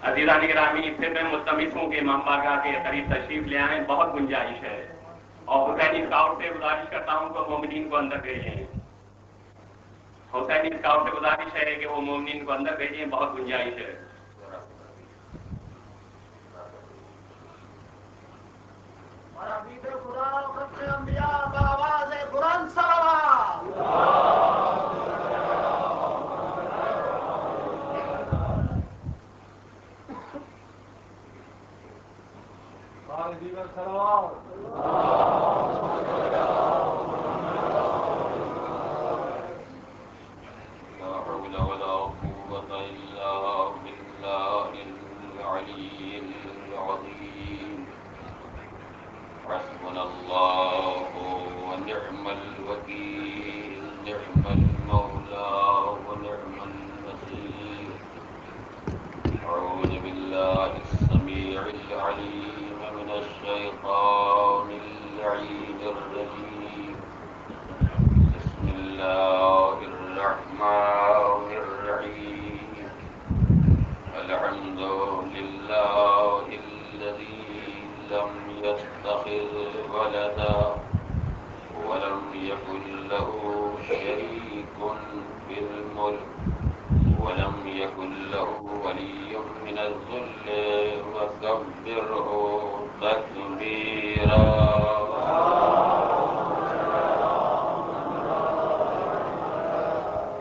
عزیزان گرامی، اس سے میں ملتمس ہوں کہ امام بارگاہ کے قریب تشریف لے آئیں، بہت گنجائش ہے، اور حسینی اسکاؤٹ سے گزارش کرتا ہوں کہ مومنین کو اندر بھیجیں۔ حسینی اسکاؤٹ سے گزارش ہے کہ وہ مومنین کو اندر بھیجیں، بہت گنجائش ہے۔ اور حبیب خدا ختم انبیاء بآواز بلند صلوات۔ حسبنا الله ونعم الوكيل، نعم المولى ونعم النصير. أعوذ بالله السميع العليم من الشيطان اللعين الرجيم. بسم الله الرحمن الرحيم. الحمد لله الذي لم يتخذ ولدا ولم يكن له شريك في الملك ولم يكن له ولي من الذل وكبره تكبيرا.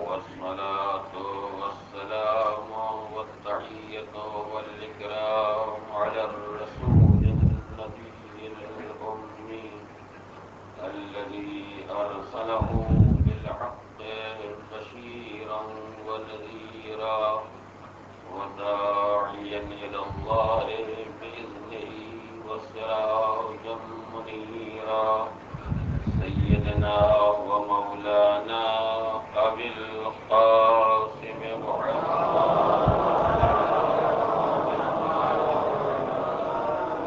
والصلاة والسلام والتحية والإكرام على الرسول النبي الأمي الذي أرسله بالحق بشيرا ونذيرا وداعيا إلى الله بإذنه وسراجا منيرا. سيدنا ومولانا أبي القاسم محمد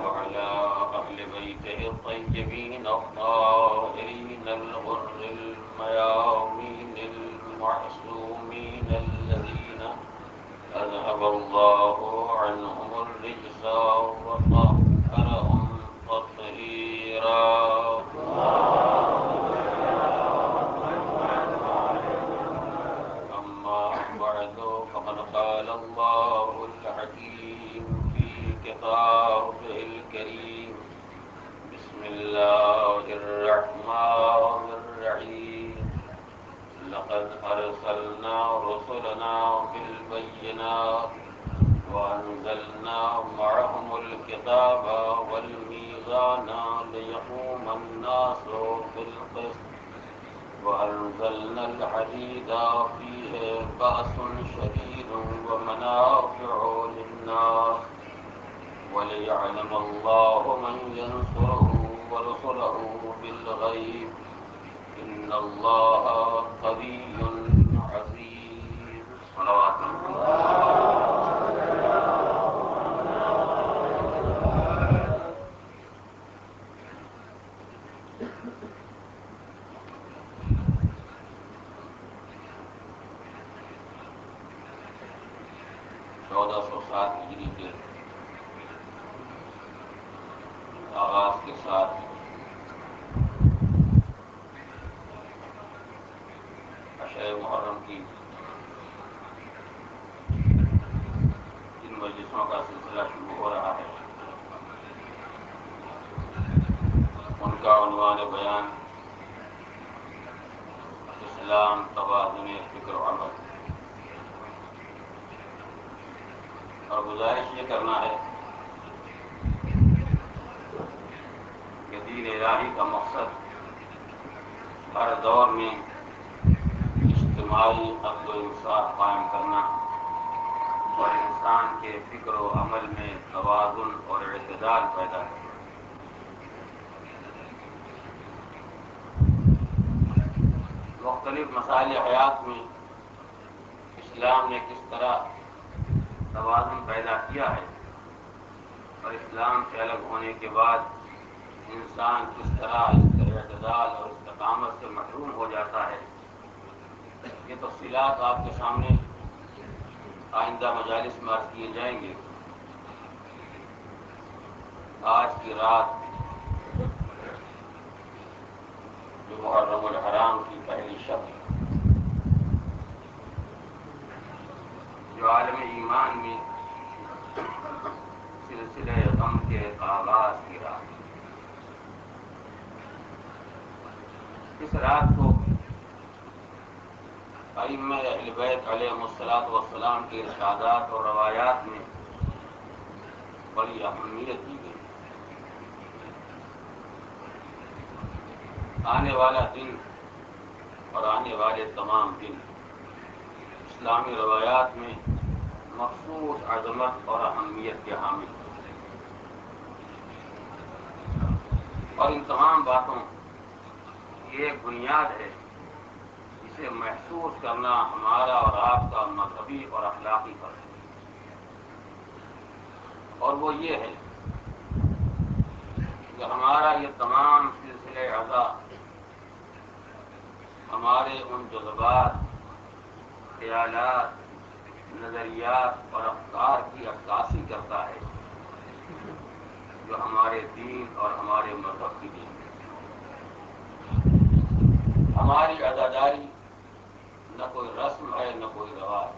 وعلى أهل بيته الطيبين الطاهرين الغر الميامين المعصومين الذين أذهب الله عنهم الرجس وطهرهم تطهيرا. أما بعد، فقد قال الله الحكيم في كتابه الكريم. بسم الله الرحمن الرحيم. لقد أرسلنا رسلنا بالبينات وأنزلنا معهم الكتاب والميزان ليقوم الناس بالقسط وأنزلنا الحديد فيه بأس شديد ومنافع للناس وليعلم الله من ينصره ورسله بالغيب إن الله قوي عزيز. صلوات ہجری کے آغاز کے کے ساتھ عشر محرم کی جن مجلسوں کا سلسلہ شروع ہو رہا ہے ان کا عنوان بیان اسلام توازن فکر و عمل، اور گزارش یہ کرنا ہے کہ دین الہی کا مقصد ہر دور میں اجتماعی عدل و انصاف قائم کرنا اور انسان کے فکر و عمل میں توازن اور اعتدال پیدا کرنا۔ مختلف مسائل حیات میں اسلام نے کس طرح توازن پیدا کیا ہے اور اسلام سے الگ ہونے کے بعد انسان کس طرح اعتدال اور استقامت سے محروم ہو جاتا ہے، یہ تفصیلات آپ کے سامنے آئندہ مجالس میں عرض کیے جائیں گے۔ آج کی رات جو محرم الحرام کی پہلی شب جو عالم ایمان میں سلسلہ غم کے آغاز کی رات، اس رات کو ائمہ اہل بیت علیہم الصلوۃ والسلام کے ارشادات اور روایات میں بڑی اہمیت دی گئی۔ آنے والا دن اور آنے والے تمام دن اسلامی روایات میں مخصوص عظمت اور اہمیت کے حامل ہیں، اور ان تمام باتوں کی ایک بنیاد ہے جسے محسوس کرنا ہمارا اور آپ کا مذہبی اور اخلاقی فرض ہے، اور وہ یہ ہے کہ ہمارا یہ تمام سلسلہ اعضاء ہمارے ان جذبات، خیالات، نظریات اور افکار کی عکاسی کرتا ہے جو ہمارے دین اور ہمارے مذہب کی دین ہے۔ ہماری عزاداری نہ کوئی رسم ہے نہ کوئی رواج،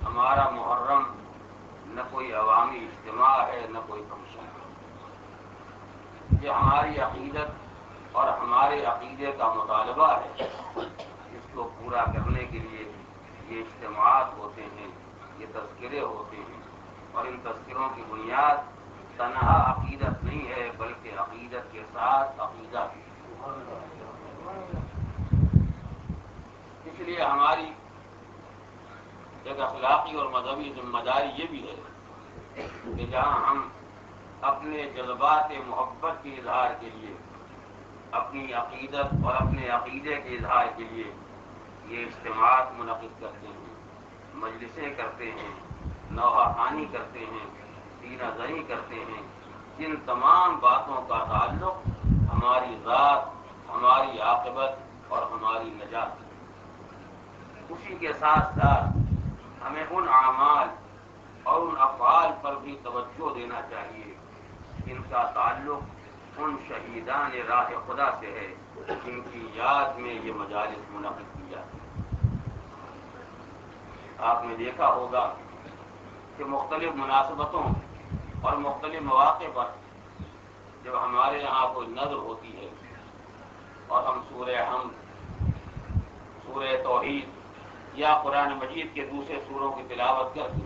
ہمارا محرم نہ کوئی عوامی اجتماع ہے نہ کوئی فنکشن ہے، یہ ہماری عقیدت اور ہمارے عقیدے کا مطالبہ ہے جس کو پورا کرنے کے لیے یہ اجتماعات ہوتے ہیں، یہ تذکرے ہوتے ہیں، اور ان تذکروں کی بنیاد تنہا عقیدت نہیں ہے بلکہ عقیدت کے ساتھ عقیدہ بھی۔ اس لیے ہماری ایک اخلاقی اور مذہبی ذمہ داری یہ بھی ہے کہ جہاں ہم اپنے جذبات محبت کے اظہار کے لیے، اپنی عقیدت اور اپنے عقیدے کے اظہار کے لیے یہ اجتماعات منعقد کرتے ہیں، مجلسیں کرتے ہیں، نوحہ خوانی کرتے ہیں، سینہ زنی کرتے ہیں، جن تمام باتوں کا تعلق ہماری ذات، ہماری عاقبت اور ہماری نجات، اسی کے ساتھ ساتھ ہمیں ان اعمال اور ان افعال پر بھی توجہ دینا چاہیے جن کا تعلق ان شہیدان راہ خدا سے ہے جن کی یاد میں یہ مجالس منعقد کی جاتی ہیں۔ آپ نے دیکھا ہوگا کہ مختلف مناسبتوں اور مختلف مواقع پر جب ہمارے یہاں کوئی نذر ہوتی ہے اور ہم سورہ حمد، سورہ توحید یا قرآن مجید کے دوسرے سوروں کی تلاوت کر کے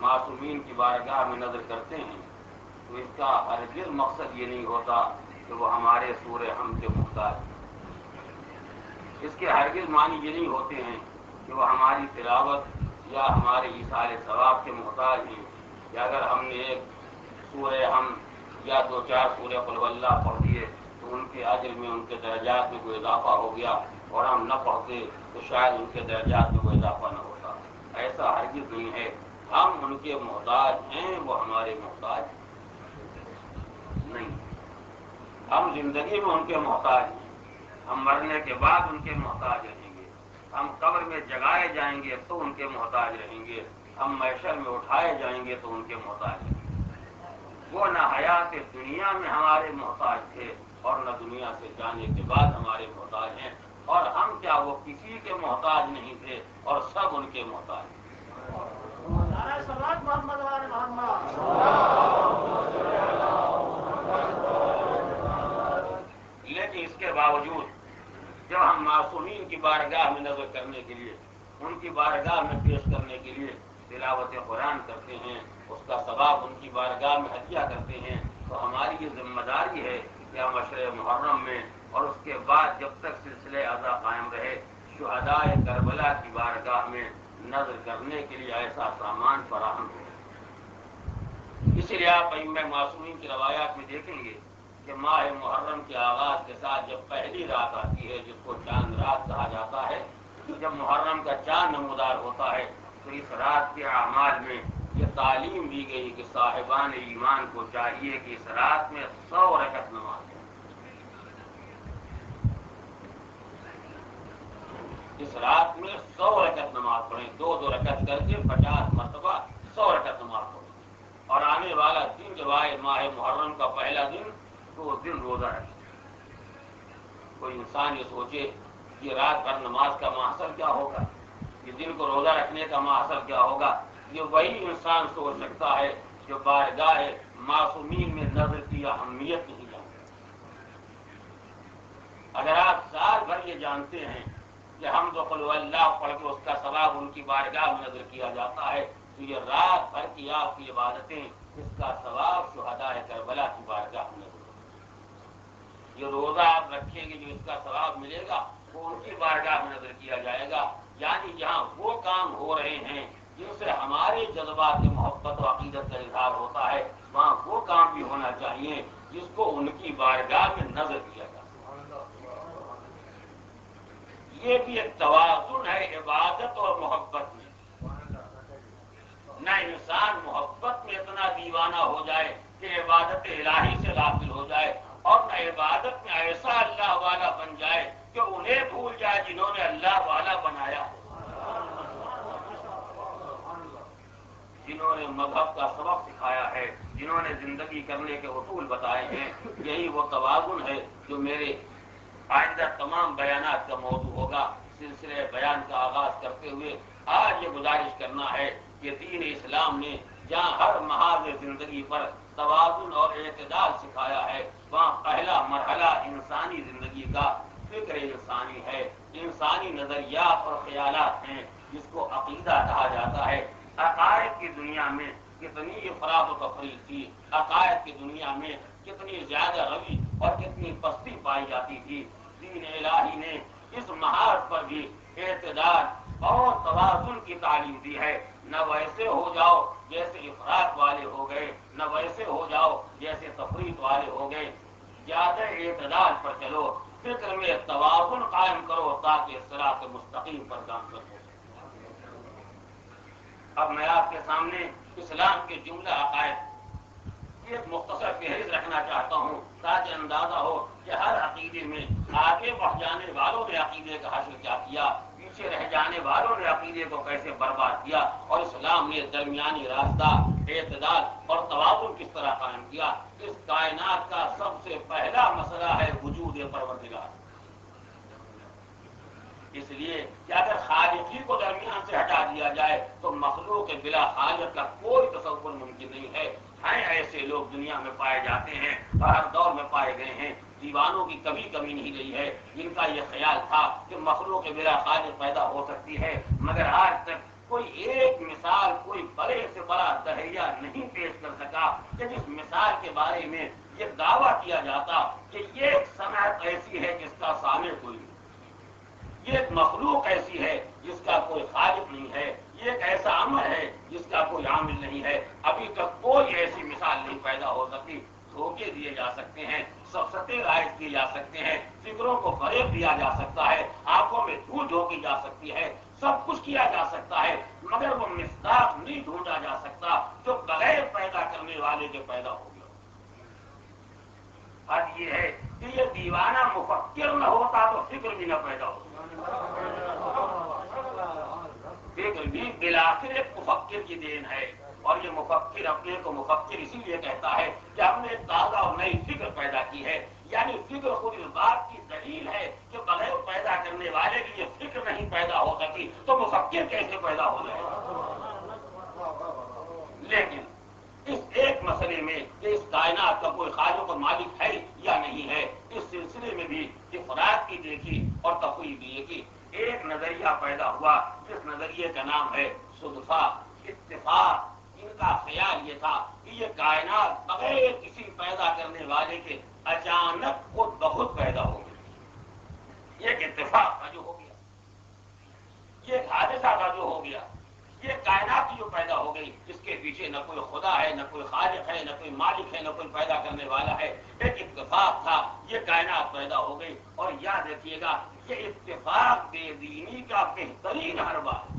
معصومین کی بارگاہ میں نذر کرتے ہیں تو اس کا ہرگز مقصد یہ نہیں ہوتا کہ وہ ہمارے سورہ حمد کے محتاج ہیں، اس کے ہرگز معنی یہ نہیں ہوتے ہیں کہ وہ ہماری تلاوت یا ہمارے ایصال ثواب کے محتاج ہیں، یا اگر ہم نے ایک سورہ حمد یا 2-4 سورہ قل هو اللہ پڑھ دیے تو ان کے اجر میں، ان کے درجات میں کوئی اضافہ ہو گیا، اور ہم نہ پڑھتے تو شاید ان کے درجات میں کوئی اضافہ نہ ہوتا۔ ایسا ہرگز نہیں ہے، ہم ان کے محتاج ہیں، وہ ہمارے محتاج نہیں، ہم زندگی میں ان کے محتاج ہیں، ہم مرنے کے بعد ان کے محتاج رہیں گے، ہم قبر میں جگائے جائیں گے تو ان کے محتاج رہیں گے، ہم محشر میں اٹھائے جائیں گے تو ان کے محتاج رہیں گے۔ وہ نہ حیات دنیا میں ہمارے محتاج تھے اور نہ دنیا سے جانے کے بعد ہمارے محتاج ہیں، اور ہم کیا وہ کسی کے محتاج نہیں تھے اور سب ان کے محتاج ہیں۔ نعرہ صلوات محمد وآل محمد۔ لیکن اس کے باوجود جب ہم معصومین کی بارگاہ میں نظر کرنے کے لیے، ان کی بارگاہ میں پیش کرنے کے لیے تلاوت قرآن کرتے ہیں، اس کا ثواب ان کی بارگاہ میں ہدیہ کرتے ہیں، تو ہماری یہ ذمہ داری ہے کہ ہم عشر محرم میں اور اس کے بعد جب تک سلسلہ ادا قائم رہے شہداء کربلا کی بارگاہ میں نظر کرنے کے لیے ایسا سامان فراہم ہو۔ اسی لیے آپ ائمہ معصومین کی روایات میں دیکھیں گے کہ ماہ محرم کے آغاز کے ساتھ جب پہلی رات آتی ہے جس کو چاند رات کہا جاتا ہے، جب محرم کا چاند نمودار ہوتا ہے تو اس رات کے اعمال میں یہ تعلیم دی گئی کہ صاحبان ایمان کو چاہیے کہ اس رات میں 100 رکعت نماز پڑھیں۔ اس رات میں 100 رکعت نماز پڑھیں، 2 رکعت کر کے 50 مرتبہ 100 رکعت نماز پڑھیں۔ اور آنے والا دن جب آئے ماہ محرم کا پہلا دن تو اس دن روزہ رکھیں۔ کوئی انسان یہ سوچے کہ رات بھر نماز کا محصل کیا ہوگا، یہ دن کو روزہ رکھنے کا محصل کیا ہوگا، یہ وہی انسان سوچ سکتا ہے جو بارگاہ معصومین میں نظر کی اہمیت نہیں جانتا۔ اگر آپ سال بھر یہ جانتے ہیں کہ حمد و قل اللہ پڑھ کے اس کا ثواب ان کی بارگاہ میں نظر کیا جاتا ہے، تو یہ رات بھر کی آپ کی عبادتیں اس کا ثواب شہداء کربلا کی بارگاہ میں نظر کریں۔ یہ روزہ آپ رکھیں گے جو اس کا ثواب ملے گا وہ ان کی بارگاہ میں نظر کیا جائے گا، یعنی جہاں وہ کام ہو رہے ہیں جن سے ہمارے جذبات محبت و عقیدت کا اظہار ہوتا ہے وہاں وہ کام بھی ہونا چاہیے جس کو ان کی بارگاہ میں نظر کیا جائے۔ یہ بھی ایک توازن ہے عبادت اور محبت میں۔ نہ انسان محبت میں اتنا دیوانہ ہو جائے کہ عبادت الہی سے غافل ہو جائے، اور نہ عبادت میں ایسا اللہ والا بن جائے کہ انہیں بھول جائے جنہوں نے اللہ والا بنایا ہے، جنہوں نے مذہب کا سبق سکھایا ہے، جنہوں نے زندگی کرنے کے اصول بتائے ہیں۔ یہی وہ توازن ہے جو میرے آئندہ تمام بیانات کا موضوع ہوگا۔ سلسلے بیان کا آغاز کرتے ہوئے آج یہ گزارش کرنا ہے کہ دین اسلام نے جہاں ہر محاذ زندگی پر توازن اور اعتدال سکھایا ہے، وہاں پہلا مرحلہ انسانی زندگی کا فکر انسانی ہے، انسانی نظریات اور خیالات ہیں جس کو عقیدہ کہا جاتا ہے۔ عقائد کی دنیا میں کتنی افراد و تفریق تھی، عقائد کی دنیا میں کتنی زیادہ روی اور کتنی پستی پائی جاتی تھی۔ دین الہی نے اس محاذ پر بھی اعتدال اور توازن کی تعلیم دی ہے۔ نہ ویسے ہو جاؤ جیسے افراط والے ہو گئے، نہ ویسے ہو جاؤ جیسے تفریط والے ہو گئے، زیادہ اعتدال پر چلو، فکر میں توازن قائم کرو تاکہ صراط مستقیم پر گامزن ہو۔ اب میں آپ کے سامنے اسلام کے جملہ عقائد کی ایک مختصر فہرست رکھنا چاہتا ہوں تاکہ اندازہ ہو کہ ہر عقیدے میں آگے بڑھ جانے والوں نے عقیدے کا حشر کیا کیا، پیچھے رہ جانے والوں نے عقیدے کو کیسے برباد کیا، اور اسلام نے درمیانی راستہ، اعتدال اور توازن کس طرح قائم کیا۔ اس کائنات کا سب سے پہلا مسئلہ ہے وجود پروردگار۔ اس لیے کہ اگر خالقی کو درمیان سے ہٹا دیا جائے تو مخلوق بلا خالق کا کوئی تصور ممکن نہیں ہے۔ ہیں ایسے لوگ دنیا میں پائے جاتے ہیں اور ہر دور میں پائے گئے ہیں، دیوانوں کی کبھی کمی نہیں رہی ہے جن کا یہ خیال تھا کہ مخلوق بلا خالق پیدا ہو سکتی ہے، مگر آج تک کوئی ایک مثال، کوئی بڑے سے بڑا دہریہ نہیں پیش کر سکا کہ جس مثال کے بارے میں یہ دعویٰ کیا جاتا کہ یہ ایک صنعت ایسی ہے جس کا صانع کوئی نہیں، یہ ایک مخلوق ایسی ہے جس کا کوئی خالق نہیں ہے، یہ ایک ایسا عمل ہے جس کا کوئی عامل نہیں ہے۔ ابھی تک کوئی ایسی مثال نہیں پیدا ہو سکی۔ دھوکے دیے جا سکتے ہیں، سفسطے رائج کیے جا سکتے ہیں، فکروں کو فریب دیا جا سکتا ہے، آنکھوں میں دھول جھونکی جا سکتی ہے، سب کچھ کیا جا سکتا ہے، مگر وہ مصداق نہیں ڈھونڈا جا سکتا جو بغیر پیدا کرنے والے کے پیدا ہو گیا۔ حد یہ ہے کہ یہ دیوانہ مفکر نہ ہوتا تو فکر بھی نہ پیدا ہوتا۔ فکر بھی بالآخر ایک مفکر کی دین ہے، اور یہ مفکر اپنے کو مفکر اسی لیے کہتا ہے کہ ہم نے ایک تازہ اور نئی فکر پیدا کی ہے، یعنی فکر خود اس بات کی دلیل ہے کہ بغیر پیدا کرنے والے کی یہ فکر نہیں پیدا ہو سکی تو مفکر کیسے پیدا ہو جائے۔ لیکن اس ایک مسئلے میں کہ اس کائنات کا کوئی خالق و مالک ہے یا نہیں ہے، اس سلسلے میں بھی افراد کی دیکھی اور تفویض بھی دیکھی۔ ایک نظریہ پیدا ہوا جس نظریے کا نام ہے صدفہ، اتفاق۔ ان کا خیال یہ تھا کہ یہ کائنات بغیر کسی پیدا کرنے والے کے اچانک خود بخود پیدا ہو گئی۔ یہ ایک اتفاق کا جو ہو گیا، یہ ایک حادثہ کا جو ہو گیا، یہ کائنات جو پیدا ہو گئی، اس کے پیچھے نہ کوئی خدا ہے، نہ کوئی خالق ہے، نہ کوئی مالک ہے، نہ کوئی پیدا کرنے والا ہے، ایک اتفاق تھا، یہ کائنات پیدا ہو گئی۔ اور یاد رکھیے گا یہ اتفاق بے دینی کا بہترین حربہ ہے۔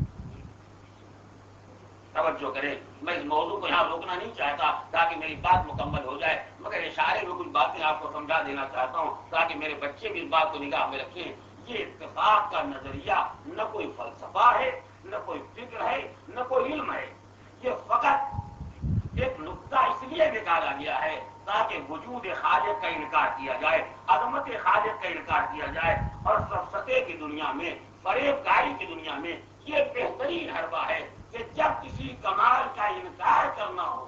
توجہ کریں، میں اس موضوع کو یہاں روکنا نہیں چاہتا تاکہ میری بات مکمل ہو جائے، مگر اشارے میں کچھ باتیں آپ کو سمجھا دینا چاہتا ہوں تاکہ میرے بچے بھی اس بات کو نگاہ میں رکھیں۔ یہ اتفاق کا نظریہ نہ کوئی فلسفہ ہے، نہ کوئی فکر ہے، نہ کوئی علم ہے، یہ فقط ایک نقطہ اس لیے نکالا گیا ہے تاکہ وجود خالق کا انکار کیا جائے، عظمت خالق کا انکار کیا جائے، اور سفسطے کی دنیا میں، فریب کاری کی دنیا میں یہ بہترین حربہ ہے کہ جب کسی کمال کا انکار کرنا ہو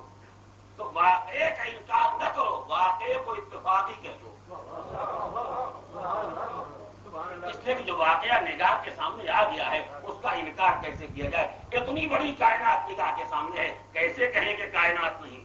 تو واقعے کا انکار نہ کرو، واقعے کو اتفاقی کہہ دو۔ اس لیے کہ جو واقعہ نگاہ کے سامنے آ گیا ہے اس کا انکار کیسے کیا جائے؟ اتنی بڑی کائنات نگاہ کے سامنے ہے، کیسے کہیں کہ کائنات نہیں؟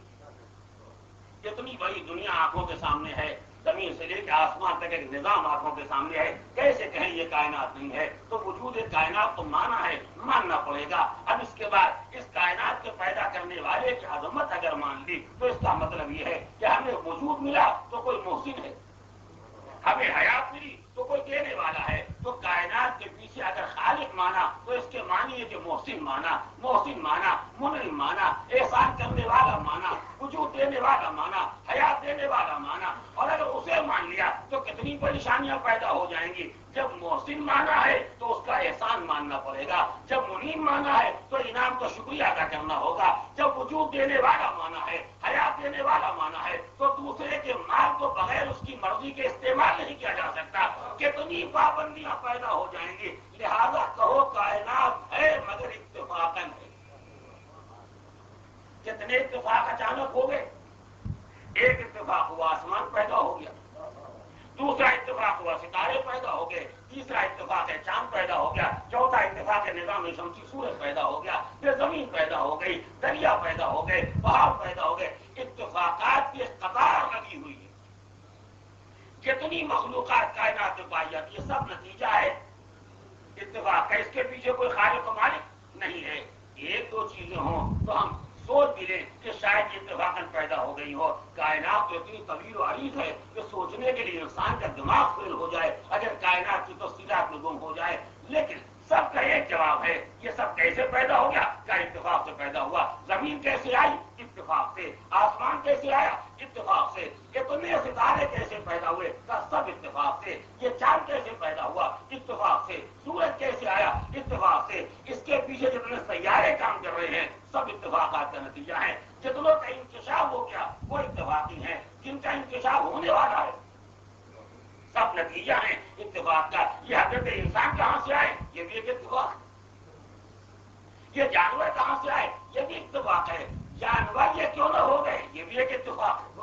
اتنی بڑی دنیا آنکھوں کے سامنے ہے، زمین سے لے کے آسمان تک ایک نظام آنکھوں کے سامنے ہے، کیسے کہیں یہ کائنات نہیں ہے؟ تو وجود کائنات تو مانا ہے، ماننا پڑے گا۔ اب اس کے بعد اس کائنات کے پیدا کرنے والے کی عظمت اگر مان لی تو اس کا مطلب یہ ہے کہ ہمیں وجود ملا تو کوئی محسن ہے، ہمیں حیات ملی تو کوئی دینے والا ہے۔ تو کائنات کے پیچھے اگر خالق مانا تو اس کے معنی ہے کہ محسن مانا، محسن مانا، منعم مانا، احسان کرنے والا مانا، وجود دینے والا مانا، حیات دینے والا مانا۔ اور اگر اسے مان لیا تو کتنی پریشانیاں پیدا ہو جائیں گی۔ جب محسن مانا ہے تو اس کا احسان ماننا پڑے گا، جب منعم مانا ہے تو انعام کا شکریہ ادا کرنا ہوگا، جب وجود دینے والا مانا ہے، حیات دینے والا مانا ہے تو دوسرے کے مال کو بغیر اس کی مرضی کے استعمال نہیں کیا جا سکتا۔ کتنی پابندیاں پیدا ہو جائیں گی۔ لہذا کہو کائنات ہے مگر اتفاقاً ہے۔ کتنے اتفاق اچانک ہو گئے؟ ایک اتفاق ہوا آسمان پیدا ہو گیا، دوسرا اتفاق ہوا ستارے پیدا ہو گئے، تیسرا اتفاق ہے چاند پیدا ہو گیا، چوتھا اتفاق ہے نظام شمسی سورج پیدا ہو گیا، پھر زمین پیدا ہو گئی، دریا پیدا ہو گئے، پہاڑ پیدا ہو گئے۔ اتفاقات کی قطار لگی ہوئی ہے۔ جتنی مخلوقات کائنات میں پائی جاتی ہے سب نتیجہ ہے اتفاق کا، اس کے پیچھے کوئی خالق و مالک نہیں ہے۔ ایک دو چیزیں ہوں تو ہم سوچ بھی لیں کہ شاید یہ اتفاقاً پیدا ہو گئی ہو۔ کائنات تو اتنی طویل و عریض ہے کہ سوچنے کے لیے انسان کا دماغ فیل ہو جائے اگر کائنات کی تفصیلات میں گم ہو جائے۔ لیکن سب کا ایک جواب ہے، یہ سب کیسے پیدا ہو گیا؟ کیا اتفاق سے پیدا ہوا؟ زمین کیسے آئی؟ اتفاق سے۔ آسمان کیسے آیا؟ اتفاق سے۔ اتنے ستارے کیسے پیدا ہوئے؟ کا سب اتفاق سے۔ یہ چاند کیسے پیدا ہوا؟ اتفاق سے۔ سورج کیسے آیا؟ اتفاق سے۔ اس کے پیچھے جتنے سیارے کام کر رہے ہیں سب اتفاقات کا نتیجہ ہے۔ جتنوں کا انکشاف ہو گیا وہ اتفاقی ہیں، جن کا انکشاف ہونے والا ہے سب نتیجہ ہے اتفاق کا۔ یہ حضرت انسان کہاں سے آئے؟ یہ بھی ایک اتفاق۔ یہ جانور کہاں سے آئے؟ یہ بھی اتفاق ہے۔ جانور یہ کیوں نہ ہو گئے؟ یہ بھی ایک اتفاق۔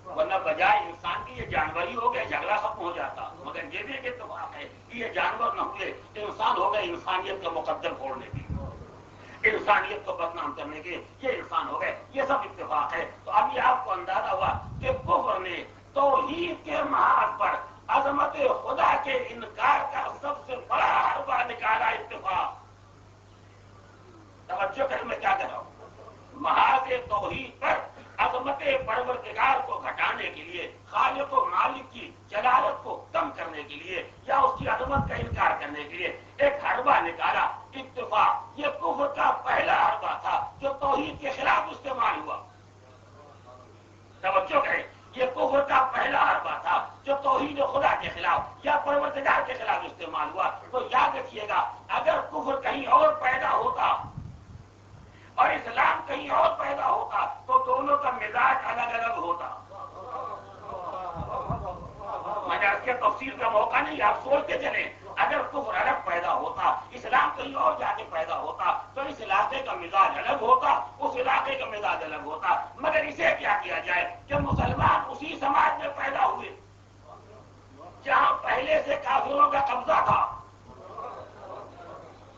ورنہ بجائے انسان کی یہ جانور ہی ہو گئے جھگڑا ختم ہو جاتا، مگر یہ بھی ایک اتفاق ہے کہ یہ جانور نہ ہوئے، انسان ہو گئے انسانیت کا مقدر پھوڑنے کی، انسانیت کو بدنام کرنے کے یہ انسان ہو گئے۔ یہ سب اتفاق ہے۔ تو اب یہ آپ کو اندازہ ہوا کہ کفر نے توحید کے محاذ پر عظمت خدا کے انکار کا سب سے بڑا حربہ نکالا اتفاق۔ توجہ کریں میں کیا کہہ رہا ہوں؟ محاذ توحید پر عظمت پروردگار کو گھٹانے کے لیے، خالق و مالک کی جلالت کو کم کرنے کے لیے یا اس کی عظمت کا انکار کرنے کے لیے ایک حربہ نکالا اتفاق۔ یہ کفر کا پہلا حربہ تھا جو توحید کے خلاف استعمال ہوا۔ توجہ کریں، یہ کفر کا پہلا حربہ تھا جو توحید خدا کے خلاف یا پروردگار کے خلاف استعمال ہوا۔ تو یاد رکھیے گا اگر کفر کہیں اور پیدا ہوتا، نہیں آپ سوچتے چلیں اگر کفر الگ پیدا ہوتا اسلام کہیں اور جا کے پیدا ہوتا تو اس علاقے کا مزاج الگ ہوتا اس علاقے کا مزاج الگ ہوتا مگر اسے کیا کیا جائے کہ مسلمان اسی سماج میں پیدا ہوئے جہاں پہلے سے کافروں کا قبضہ تھا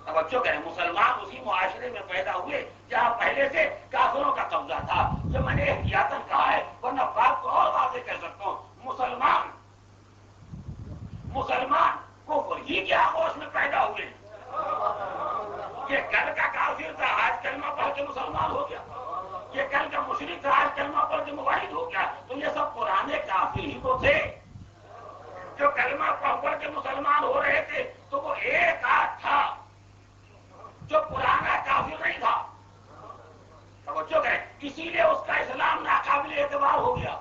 توجہ کریں مسلمان اسی معاشرے میں پیدا ہوئے جہاں پہلے سے کافروں کا قبضہ تھا جو میں نے احتیاطاً کہا ہے ورنہ بات کو اور واضح کہہ سکتا ہوں مسلمان کفر ہی کے آغوش میں پیدا ہوئے یہ کل کا کافر تھا آج کلمہ پڑھ کے مسلمان ہو گیا یہ کل کا مشرک تھا آج کلمہ پڑھ کے موحد ہو گیا تو یہ سب پرانے کافر ہی تو تھے جو کلمہ پڑھ کے مسلمان ہو رہے تھے تو وہ ایک آدھ تھا جو پرانا کافر نہیں تھا توجہ کریں اسی لیے اس کا اسلام ناقابل اعتبار ہو گیا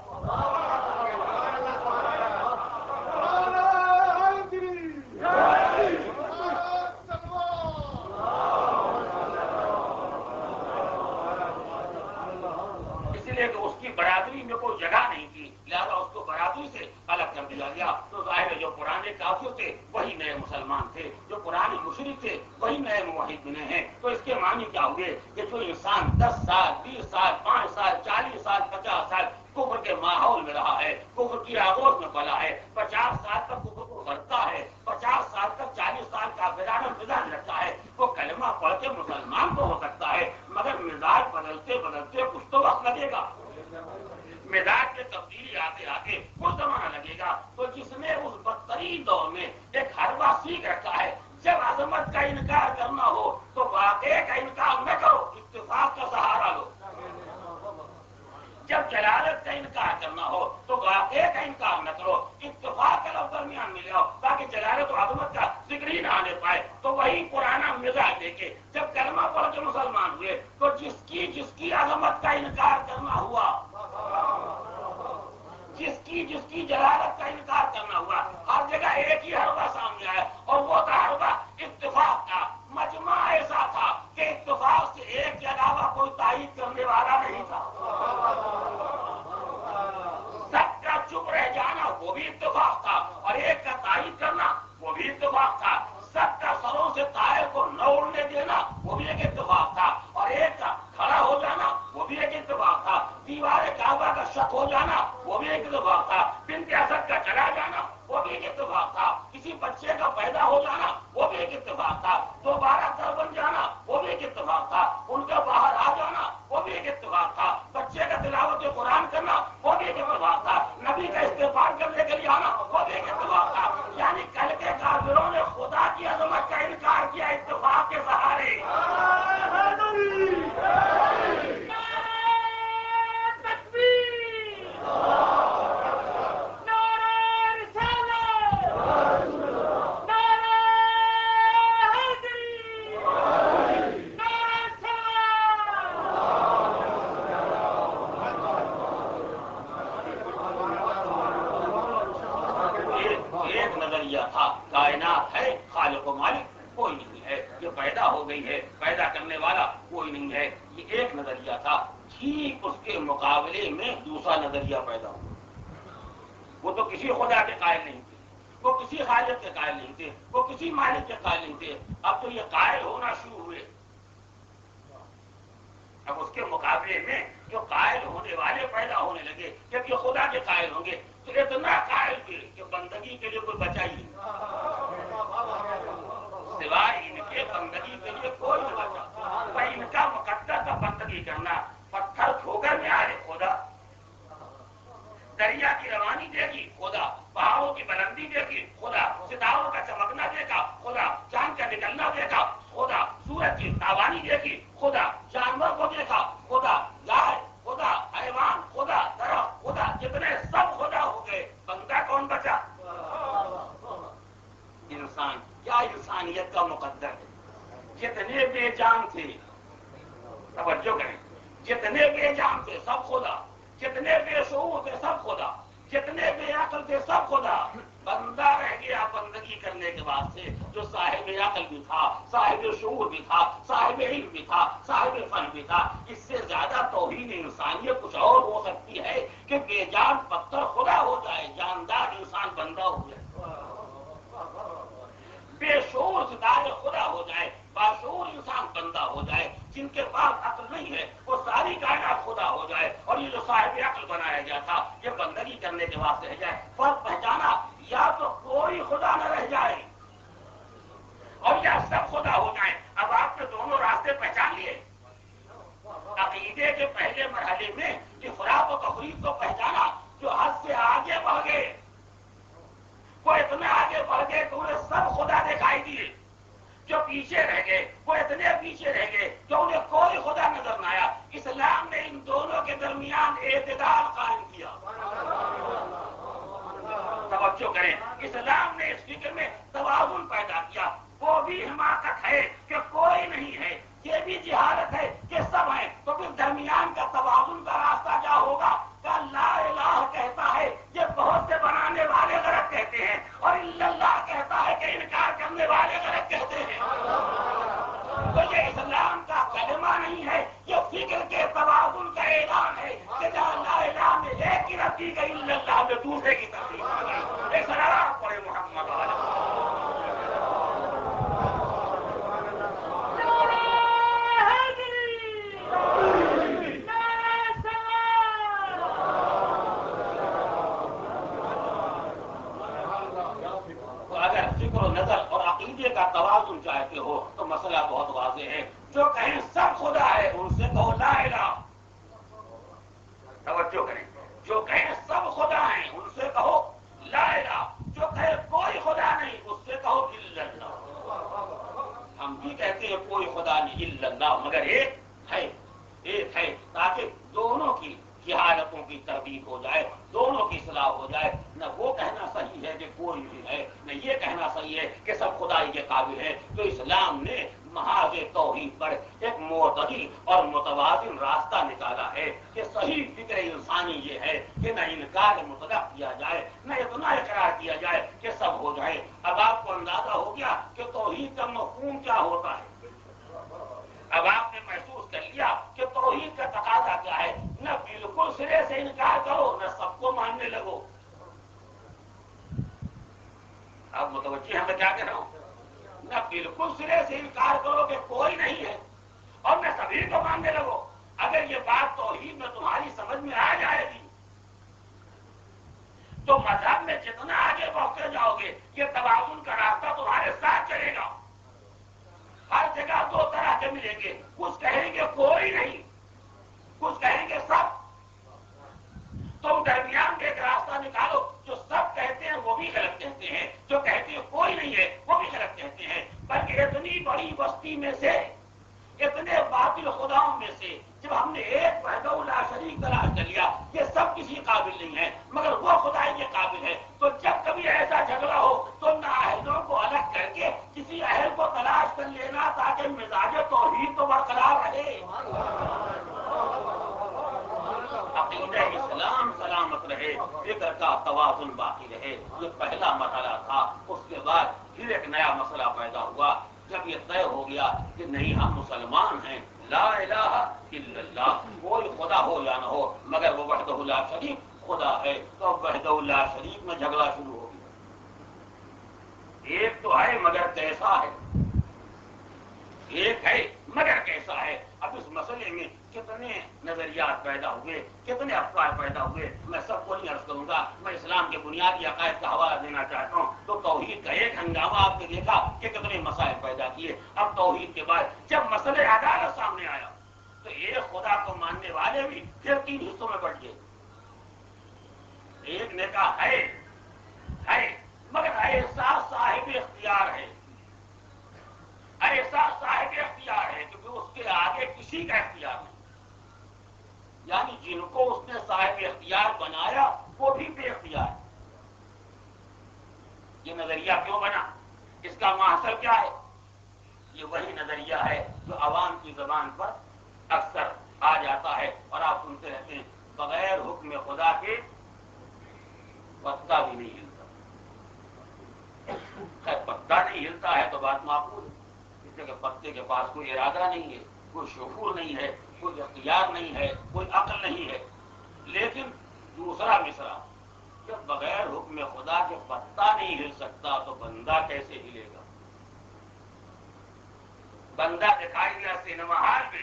اس لیے کہ اس کی برادری میں کوئی جگہ نہیں تھی لہذا اس کو برادری سے الگ کر دیا گیا تو ظاہر ہے جو پرانے کافر تھے وہی نئے مسلمان تھے جو پرانے مشرک تھے وہی نئے موحد بنے ہیں تو اس کے معنی کیا ہوئے کہ جو انسان 10 سال 20 سال 5 سال 40 سال 50 سال کفر کے ماحول میں رہا ہے کفر کی آغوش میں پلا ہے 50 سال تک کفر کو کرتا ہے 50 سال تک 40 سال کا کافرانہ مزاج رکھتا ہے وہ کلمہ پڑھ کے مسلمان تو ہو سکتا ہے مگر مزاج بدلتے بدلتے کچھ تو وقت لگے گا مزاج میں تبدیلی آتے آتے کچھ زمانہ لگے گا تو جس نے اس بدترین دور میں ایک حربہ سیکھ رکھا ہے جب عظمت کا انکار کرنا ہو تو واقعے کا انکار نہ کرو اتفاق کا سہارا لو جب جلالت کا انکار کرنا ہو تو واقعے کا انکار نہ کرو اتفاق کا لفظ درمیان میں لاؤ تاکہ جلالت و عظمت کا ذکر ہی نہ آنے پائے تو وہی پرانا مزاج لے کے جب کلمہ پڑھ کے مسلمان ہوئے تو جس کی عظمت کا انکار کرنا ہوا جس کی جلالت کا انکار کرنا ہوا ہر جگہ ایک ہی حربہ سامنے آیا اور وہ تھا حربہ اتفاق کا مجمع ایسا تھا کہ اتفاق سے ایک کے علاوہ کوئی تائید کرنے والا نہیں تھا سب کا چپ رہ جانا وہ بھی اتفاق تھا اور ایک کا تائید کرنا وہ بھی اتفاق تھا سب کا سروں سے طائر کو نہ اڑنے دینا وہ بھی ایک اتفاق تھا اور ایک کا کھڑا ہو جانا وہ بھی ایک اتفاق تھا دیوار کعبہ کا شک ہو جانا وہ بھی ایک اتفاق تھا بنت اسد کا چلا جانا وہ بھی ایک اتفاق تھا کسی بچے کا پیدا ہو جانا وہ بھی ایک اتفاق تھا دوبارہ در بن جانا وہ بھی ایک اتفاق تھا ان کا باہر آ جانا وہ بھی ایک اتفاق تھا بچے کا تلاوت قرآن کرنا وہ بھی ایک اتفاق تھا نبی کا استغفار کرنے کے لیے آنا وہ بھی ایک اتفاق تھا یعنی کل کے کافروں نے خدا کی عظمت کا انکار کیا اتفاق کے سہارے کائنات ہے خالق و مالک کوئی نہیں ہے یہ پیدا ہو گئی ہے پیدا کرنے والا کوئی نہیں ہے یہ ایک نظریہ تھا ٹھیک اس کے مقابلے میں دوسرا نظریہ پیدا ہوا وہ تو کسی خدا کے قائل نہیں تھے وہ کسی خالق کے قائل نہیں تھے وہ کسی مالک کے قائل نہیں تھے اب تو یہ قائل ہونا شروع ہوئے اب اس کے مقابلے میں جو قائل ہونے والے پیدا ہونے لگے جب یہ خدا کے قائل ہوں گے تو اتنا قائل بھی کہ بندگی کے لیے کوئی بچا ہی نہیں سوائے ان کے بندگی کے لیے کوئی نہیں بچا بھائی ان کا مقدس بندگی کرنا پتھر ٹھوکر میں آئے خدا دریا کی روانی دیکھی خدا پہاڑوں کی بلندی دیکھی خدا ستاروں کا چمکنا دیکھا خدا چاند کا نکلنا دیکھا خدا سورج کی تابانی دیکھی خدا جانور کو دیکھا خدا گائے خدا حیوان خدا درخت خدا جتنے سب خدا ہو گئے بندہ کون بچا انسان کیا انسانیت کا مقدر ہے جتنے بے جان تھے توجہ کریں جتنے بے جان تھے سب خدا جتنے بے شعور تھے سب خدا جتنے بے عقل تھے سب خدا بندہ رہ گیا بندگی کرنے کے واسطے جو صاحب عقل بھی تھا صاحب شعور بھی تھا صاحب علم بھی تھا صاحب فن بھی تھا اس سے زیادہ توہین انسانیت کچھ اور ہو سکتی ہے کہ بے جان پتھر خدا ہو جائے جاندار انسان بندہ ہو جائے گیا تھا کہ بندگی کرنے کے واسطے رہ جائے. فرق پہچانا, یا تو کوئی خدا نہ رہ جائے اور یا سب خدا ہو جائیں. اب آپ نے دونوں راستے پہچان لیے. عقیدے کے پہلے مرحلے میں افراط و تفریط کو پہچانا, جو حد سے آگے بڑھ گئے, وہ اتنے آگے بڑھ گئے کہ انہیں سب خدا دکھائی دیے. جو پیچھے رہ گئے وہ اتنے پیچھے رہ گئے کہ انہیں کوئی خدا نظر نہ آیا. اسلام نے ان دونوں کے درمیان اعتدال قائم کیا. توجہ کریں, اسلام نے اس فکر میں توازن پیدا کیا. وہ بھی حماقت ہے کہ کوئی نہیں ہے, یہ بھی جہالت ہے کہ سب ہیں. تو پھر درمیان کا توازن کا راستہ کیا ہوگا؟ کہ لا الہ کہتا ہے یہ بہت سے بنانے والے غلط کہتے ہیں, اور الا اللہ کہتا ہے کہ انکار کرنے والے غلط کہتے ہیں. تو یہ اسلام کا کلمہ نہیں ہے, یہ فکر کے توازن کا اعلان ہے کہ جہاں لا الہ میں ایک کی ترتیب ہے, الا اللہ میں دوسرے کی ترتیب ہے. ایک سلام پڑھے محمد علیہ. نظر اور عقیدے کا توازن چاہتے ہو تو مسئلہ بہت واضح ہے. جو کہیں سب خدا ہے ان سے کہو لا الہ. توجہ کریں, جو کہیں سب خدا ہیں ان سے کہو لا الہ. جو کہے کوئی خدا نہیں اس سے کہو الا اللہ. ہم بھی کہتے ہیں کوئی خدا نہیں الا اللہ, مگر ایک ہے, تاکہ دونوں کی حالتوں کی تربیت ہو جائے, دونوں کی اصلاح ہو جائے. نہ وہ کہنا صحیح ہے کہ کوئی بھی ہے, نہ یہ کہنا صحیح ہے کہ سب خدائی کے قابل ہے. تو اسلام نے محاذ توحید پر ایک معتدل اور متوازن راستہ نکالا ہے کہ صحیح فکر انسانی یہ ہے کہ نہ انکار مطلق کیا جائے, نہ اتنا اقرار کیا جائے کہ سب ہو جائے. اب آپ کو اندازہ ہو گیا کہ توحید کا مفہوم کیا ہوتا ہے. اب آپ نے محسوس کر لیا کہ توحید کا تقاضا کیا ہے. نہ بالکل سرے سے انکار کرو, نہ سب کو ماننے لگو. آپ متوجہ ہیں میں کیا کہہ رہا ہوں؟ نہ بالکل سرے سے انکار کرو کہ کوئی نہیں ہے, اور نہ سبھی کو ماننے لگو. اگر یہ بات توحید میں تمہاری سمجھ میں آ جائے گی تو مذہب میں جتنا آگے بڑھتے جاؤ گے یہ توازن کا راستہ تمہارے ساتھ چلے گا. ہر جگہ دو طرح کے ملیں گے, کچھ کہیں گے کوئی نہیں, کچھ کہیں گے سب. تم درمیان میں ایک راستہ نکالو. جو سب کہتے ہیں وہ بھی غلط کہتے ہیں, جو کہتے ہیں کوئی نہیں ہے وہ بھی غلط کہتے ہیں. بلکہ اتنی بڑی بستی میں سے, اتنے باطل خداؤں میں سے جب ہم نے ایک وحدہ لا شریک تلاش کر لیا, یہ سب کسی قابل نہیں ہے مگر وہ خدائی کے قابل ہے. تو جب کبھی ایسا جھگڑا ہو تو نااہلوں کو الگ کر کے کسی اہل کو تلاش کر لینا تاکہ مزاج توحید تو برقرار رہے. عقیدہ اسلام سلامت رہے, فکر کا توازن باقی رہے. یہ پہلا مسئلہ تھا. اس کے بعد پھر ایک نیا مسئلہ پیدا ہوا. جب یہ طے ہو گیا کہ نہیں ہم مسلمان ہیں, لا الہ الا اللہ, کوئی خدا ہو یا نہ ہو مگر وہ وحدہ لا شریک خدا ہے, تو وحدہ لا شریک میں جھگڑا شروع ہو گیا. ایک تو ہے مگر کیسا ہے, ایک ہے مگر کیسا ہے. اب اس مسئلے میں کتنے نظریات پیدا ہوئے, کتنے افکار پیدا ہوئے, میں سب کو نہیں عرض کروں گا. میں اسلام کے بنیادی عقائد کا حوالہ دینا چاہتا ہوں. تو توحید کا ایک ہنگامہ آپ نے دیکھا کہ کتنے مسائل پیدا کیے. اب توحید کے بعد جب مسئلہ عدالت سامنے آیا تو ایک خدا کو ماننے والے بھی پھر 3 حصوں میں بٹ گئے. ایک نے کہا ہے مگر ایسا صاحب اختیار ہے, ایسا صاحب اختیار ہے کہ اس کے آگے کسی کا اختیار نہیں. یعنی جن کو اس نے صاحب اختیار بنایا وہ بھی بے اختیار ہے. یہ نظریہ کیوں بنا, اس کا محصل کیا ہے؟ یہ وہی نظریہ ہے جو عوام کی زبان پر اکثر آ جاتا ہے اور آپ سنتے رہتے ہیں, بغیر حکم خدا کے پتا بھی نہیں ہلتا. پتا نہیں ہلتا ہے تو بات معقول ہے, اس لیے کہ پتے کے پاس کوئی ارادہ نہیں ہے, کوئی شعور نہیں ہے, کوئی اختیار نہیں ہے, کوئی عقل نہیں ہے. لیکن دوسرا مصرع, جب بغیر حکم خدا کے پتا نہیں ہل سکتا تو بندہ کیسے ہلے گا؟ بندہ دکھائی دیا سینما ہال میں,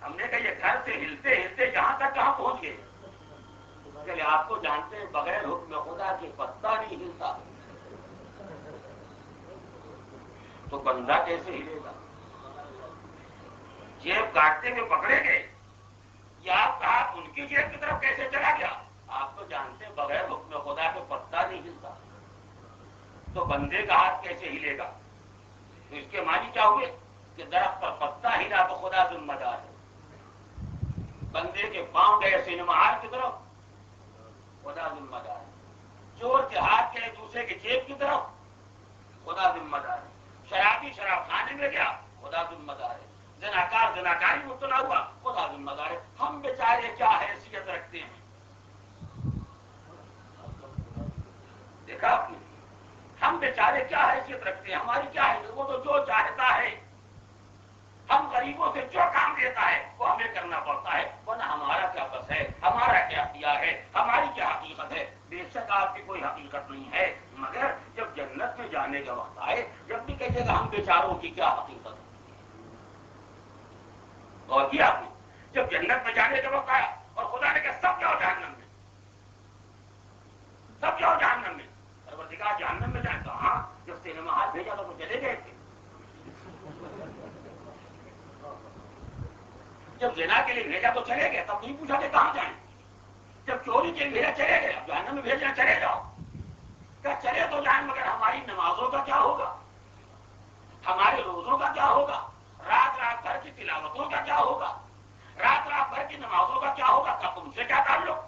ہم نے کہا یہ گھر سے ہلتے ہلتے یہاں تک کہاں پہنچ گئے؟ چلے آپ کو جانتے ہیں بغیر حکم خدا کے پتا نہیں ہلتا، تو بندہ کیسے ہلے گا؟ جیب کاٹتے ہوئے پکڑے گئے یا آپ کا ہاتھ ان کی جیب کی طرف کیسے چلا گیا؟ آپ تو جانتے ہیں بغیر حکم خدا کے پتا نہیں ہلتا، تو بندے کا ہاتھ کیسے ہلے گا؟ تو اس کے معنی کیا ہوئے کہ درخت پر پتا ہلا تو خدا ذمہ دار ہے، بندے کے پاؤں گئے سینما ہال کی طرف خدا ذمہ دار ہے، چور کے ہاتھ گئے دوسرے کے جیب کی طرف خدا ذمہ دار ہے، شرابی شراب کھانے میں گیا خدا ذمہ دار ہے، زناکار زناکاری مبتلا ہوا خدا ذمہ دار ہے۔ ہم بیچارے کیا حیثیت رکھتے ہیں؟ دیکھا آپ نے، ہم بیچارے کیا حیثیت رکھتے ہیں؟ ہماری کیا حیثیت؟ وہ تو جو چاہتا ہے، ہم غریبوں سے جو کام دیتا ہے وہ ہمیں کرنا پڑتا ہے، ورنہ ہمارا کیا بس ہے، ہمارا کیا اختیار ہے، ہماری کیا حقیقت ہے؟ بے شک آپ کی کوئی حقیقت نہیں ہے، مگر جب جنت میں جانے کا وقت آئے جب بھی کہیے گا ہم بیچاروں کی کیا حقیقت ہے۔ اور کیا آپ نے جب جنت میں جانے کا وقت آیا اور خدا نے کہا سب جاؤ جہنم میں، سب جاؤ جہنم میں، پروردگار جہنم میں جائیں، کہاں؟ جب سینما ہال بھیجا تو چلے گئے تھے، جب زنا کے لیے بھیجا تو چلے گئے، تب نہیں پوچھا کہ کہاں جائیں، جب چوری کے لیے بھیجا چلے گئے، اب جہنم میں بھیجنا چلے جاؤ، کیا چلے تو جائیں، مگر ہماری نمازوں کا کیا ہوگا، ہمارے روزوں کا کیا ہوگا، رات رات بھر کی تلاوتوں کا کیا ہوگا، رات رات بھر کی نمازوں کا کیا ہوگا؟ کیا تم سے کیا تعلق؟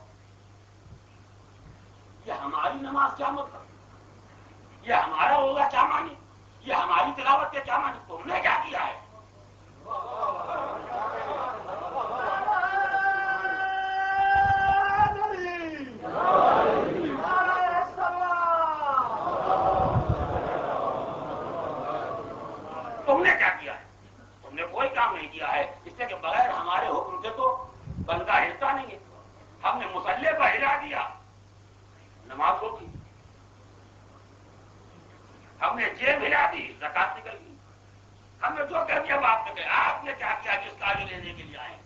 یہ ہماری نماز کیا مطلب، یہ ہمارا روزہ کیا مانی، یہ ہماری تلاوت کے کیا مانی؟ تم نے کیا کیا ہے؟ تم نے کیا کیا ہے؟ تم نے کوئی کام نہیں کیا ہے، اس لیے کہ بغیر ہمارے حکم کے تو بندہ ہلتا نہیں ہے۔ ہم نے مصلے پر ہلا دیا، نماز ہوگی، ہم نے جیب ہلا دی، زکات نکل گئی، ہم نے جو کر دیا آپ نے کہا آپ نے کیا کیا جس کا جو لینے کے لیے آئے؟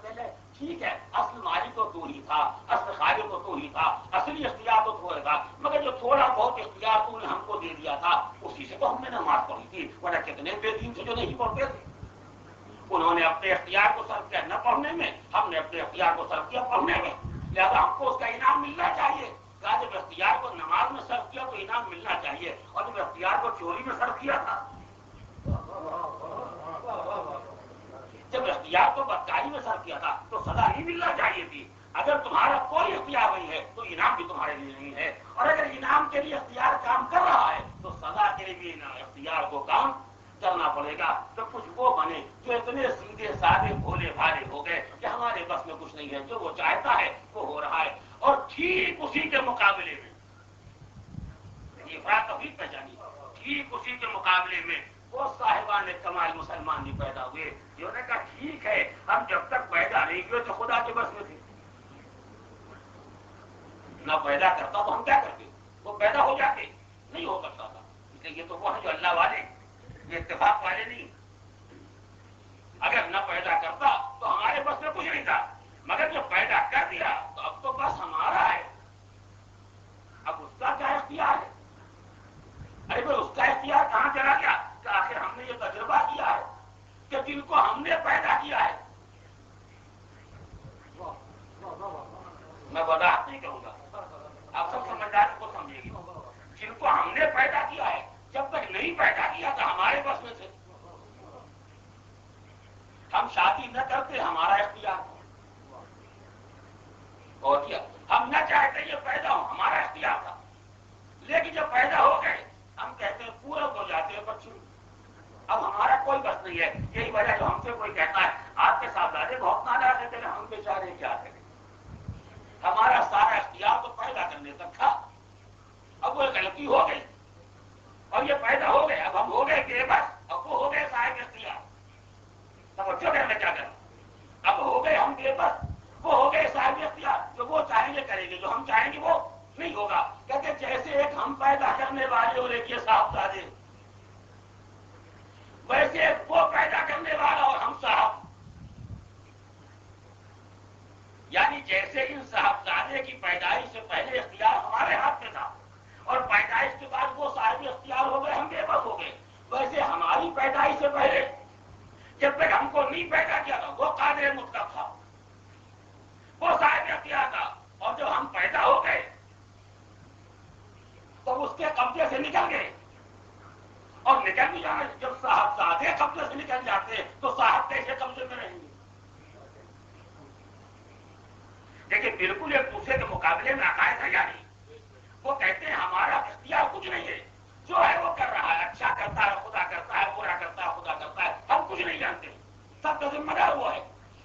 پہلے ٹھیک ہے، اصل مالک تو تو ہی تھا، اصل خالق تو تو ہی تھا، اصلی اختیار تو تو تھا، مگر جو تھوڑا بہت اختیار تو نے ہم کو دے دیا تھا اسی سے تو ہم نے نماز پڑھی تھی، ورنہ کتنے بے دین تھے جو نہیں پڑھتے تھے۔ انہوں نے اپنے اختیار کو صرف کیا نہ پڑھنے میں، ہم نے اپنے اختیار کو صرف کیا پڑھنے میں، لہٰذا ہم کو اس کا انعام ملنا چاہیے۔ کہا جب اختیار کو نماز میں صرف کیا تو انعام ملنا چاہیے، اور جب اختیار کو چوری میں صرف کیا تھا، جب اختیار کو بدکاری میں صرف کیا تھا تو سزا نہیں ملنا چاہیے تھی۔ اگر تمہارا کوئی اختیار نہیں ہے تو انعام بھی تمہارے لیے نہیں ہے، اور اگر انعام کے لیے اختیار کام کر رہا ہے تو سزا کے لیے بھی اختیار کو کام کرنا پڑے گا۔ تو کچھ وہ بنے جو اتنے سیدھے سادے بھولے بھالے ہو گئے کہ ہمارے بس میں کچھ نہیں ہے، جو وہ چاہتا ہے وہ ہو رہا ہے، اور ٹھیک اسی کے مقابلے میں افراد تفریق پہچانی، ٹھیک اسی کے مقابلے میں وہ صاحبان کمال مسلمان بھی پیدا ہوئے جنہوں نے کہا ٹھیک ہے ہم جب تک پیدا نہیں ہوئے تو خدا کے بس میں تھے، نہ پیدا کرتا تو ہم کیا کرتے، وہ پیدا ہو جاتے، نہیں ہو سکتا تھا، اس لیے یہ تو وہ ہے جو اللہ والے، یہ اتفاق والے نہیں، اگر نہ پیدا کرتا تو ہمارے بس میں کچھ نہیں تھا، مگر جب پیدا کر دیا تو اب تو بس ہمارا ہے، اب اس کا کیا اختیار ہے؟ ارے بھائی اس کا اختیار کہاں چلا گیا کہ آخر ہم نے یہ تجربہ کیا ہے کہ جن کو ہم نے پیدا کیا ہے، میں وضاحت نہیں کروں گا، آپ سب سمجھداری کو سمجھیں گے، جن کو ہم نے پیدا کیا ہے جب تک نہیں پیدا کیا تو ہمارے بس میں تھے، ہم شادی نہ کرتے ہمارا اختیار، اور کیا ہم نہ چاہتے یہ پیدا ہو ہمارا اختیار تھا، لیکن جب پیدا ہو گئے ہم کہتے ہیں پورا ہو جاتے ہیں بچوں، اب ہمارا کوئی بس نہیں ہے۔ یہی وجہ جو ہم سے کوئی کہتا ہے آپ کے صاحبزادے بہت ناراض ہیں، ہم بیچارے کیا کریں، ہمارا سارا اختیار تو پیدا کرنے تک تھا، اب وہ غلطی ہو گئی اور یہ پیدا ہو گئے، اب ہم ہو گئے بے بس، اب وہ ہو گئے صاحب اختیار، توجہ کرنا کیا کریں، اب ہو گئے ہم بے بس، وہ ہو گئے صاحب اختیار، جو وہ چاہیں گے کریں گے، جو ہم چاہیں گے وہ نہیں ہوگا۔ کہتے جیسے ایک ہم پیدا کرنے والے اور ایک یہ صاحبزادے، ویسے وہ پیدا کرنے والا اور ہم صاحب، جیسے ان صاحبزادے کی پیدائش سے پہلے اختیار ہمارے ہاتھ میں تھا اور پیدائش کے بعد وہ صاحب اختیار ہو گئے، ہم بے بس ہو گئے، ویسے ہماری پیدائش سے پہلے جب تک ہم کو نہیں پیدا کیا تھا وہ قادر مطلق تھا، وہ صاحب اختیار تھا، اور جب ہم پیدا ہو گئے تو اس کے قبضے سے نکل گئے، اور نکل بھی جانا، جب صاحبزادے قبضے سے نکل جاتے ہیں تو صاحب کیسے قبضے میں رہیں گے؟ لیکن بالکل ایک دوسرے کے مقابلے میں عقائد ہے یا نہیں؟ وہ کہتے ہیں ہمارا اختیار کچھ نہیں ہے، جو ہے وہ کر رہا ہے، اچھا کرتا ہے خدا کرتا ہے، برا کرتا ہے خدا کرتا ہے، ہم کچھ نہیں جانتے، سب کا ذمہ دار وہ ہے،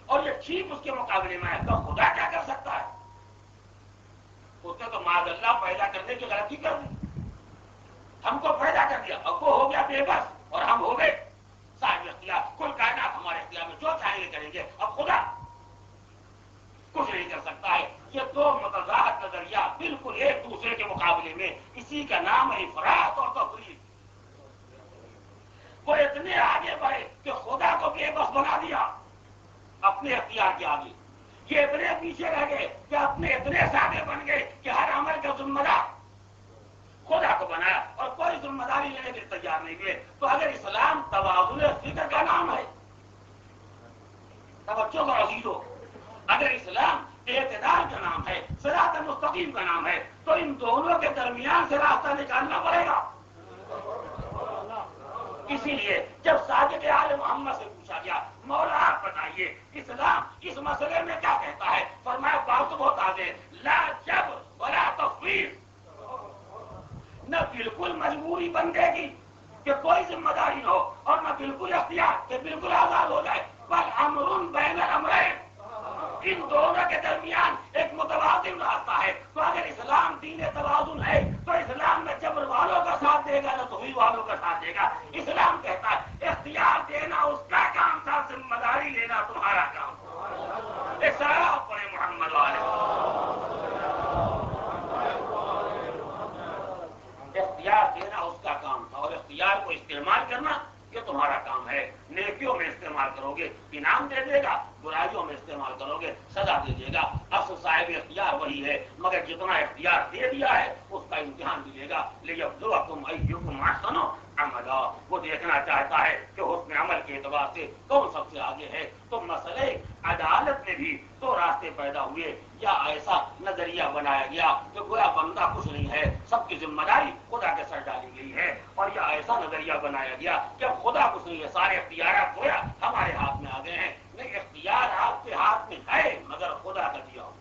اور یہ ٹھیک اس کے مقابلے میں ہے تو خدا کیا کر سکتا ہے؟ اس نے تو معاذ اللہ پیدا کرنے کی غلطی کر دی، ہم کو پیدا کر دیا، اب وہ ہو گیا بے بس اور ہم ہو گئے صاحب اختیار، کل کائنات ہمارے اختیار میں، جو چاہیں گے کریں گے، اب خدا کچھ نہیں کر سکتا ہے۔ یہ دو متضاد نظریہ بالکل ایک دوسرے کے مقابلے میں، اسی کا نام ہے افراط اور تفریط۔ وہ اتنے آگے بڑھے کہ خدا کو بے بس بنا دیا اپنے اختیار کے آگے، یہ اتنے پیچھے رہ گئے کہ اپنے اتنے سادے بن گئے کہ ہر عمل کا ذمہ دار خدا کو بنایا اور کوئی ذمہ داری لینے کے لیے تیار نہیں ہوئے۔ تو اگر اسلام توازن فکر کا نام ہے، توجہ کا عزیز ہو، اگر اسلام اعتدال کا نام ہے، صراط مستقیم کا نام ہے، تو ان دونوں کے درمیان سے راستہ نکالنا پڑے گا۔ اسی لیے جب صادق آل محمد سے پوچھا گیا مولا آپ بتائیے اسلام اس مسئلے میں کیا کہتا ہے، فرمایا بات تو بہت آگے، لا جبر ولا تفویض، نہ بالکل مجبوری بندے کی کہ کوئی ذمہ داری نہ ہو، اور نہ بالکل اختیار کہ بالکل آزاد ہو جائے، بل امر بین الامرین، ان دونوں کے درمیان ایک متوازن راستہ ہے۔ تو اگر اسلام دین توازن ہے تو اسلام میں جبر والوں کا ساتھ دے گا نہ تفویض والوں کا ساتھ دے گا۔ اسلام کہتا ہے اختیار دینا اس کا کام تھا، ذمہ داری لینا تمہارا کام تھا۔ ایک صاحب پڑھے محمد والے، اختیار دینا اس کا کام تھا اور اختیار کو استعمال کرنا یہ تمہارا کام ہے۔ نیکیوں میں استعمال کرو گے انعام دے دے گا، برائیوں میں استعمال کرو گے سزا دے دے گا۔ اصل صاحب اختیار وہی ہے، مگر جتنا اختیار دے دیا ہے اس کا امتحان بھی لے گا۔ لیبلوکم ایکم احسن عملا، وہ دیکھنا چاہتا ہے کہ حسن عمل کے اعتبار سے کون سب سے آگے ہے۔ تو مسئلے عدالت میں بھی دو راستے پیدا ہوئے، یا ایسا نظریہ بنایا گیا کہ گویا بندہ کچھ نہیں ہے، سب کی ذمہ داری خدا کے سر ڈالی گئی ہے، اور یا ایسا نظریہ بنایا گیا کہ خدا کچھ نہیں ہے، سارے اختیارات گویا ہمارے ہاتھ میں آ گئے ہیں۔ نہیں، اختیار آپ کے ہاتھ میں ہے مگر خدا کا دیا ہوا،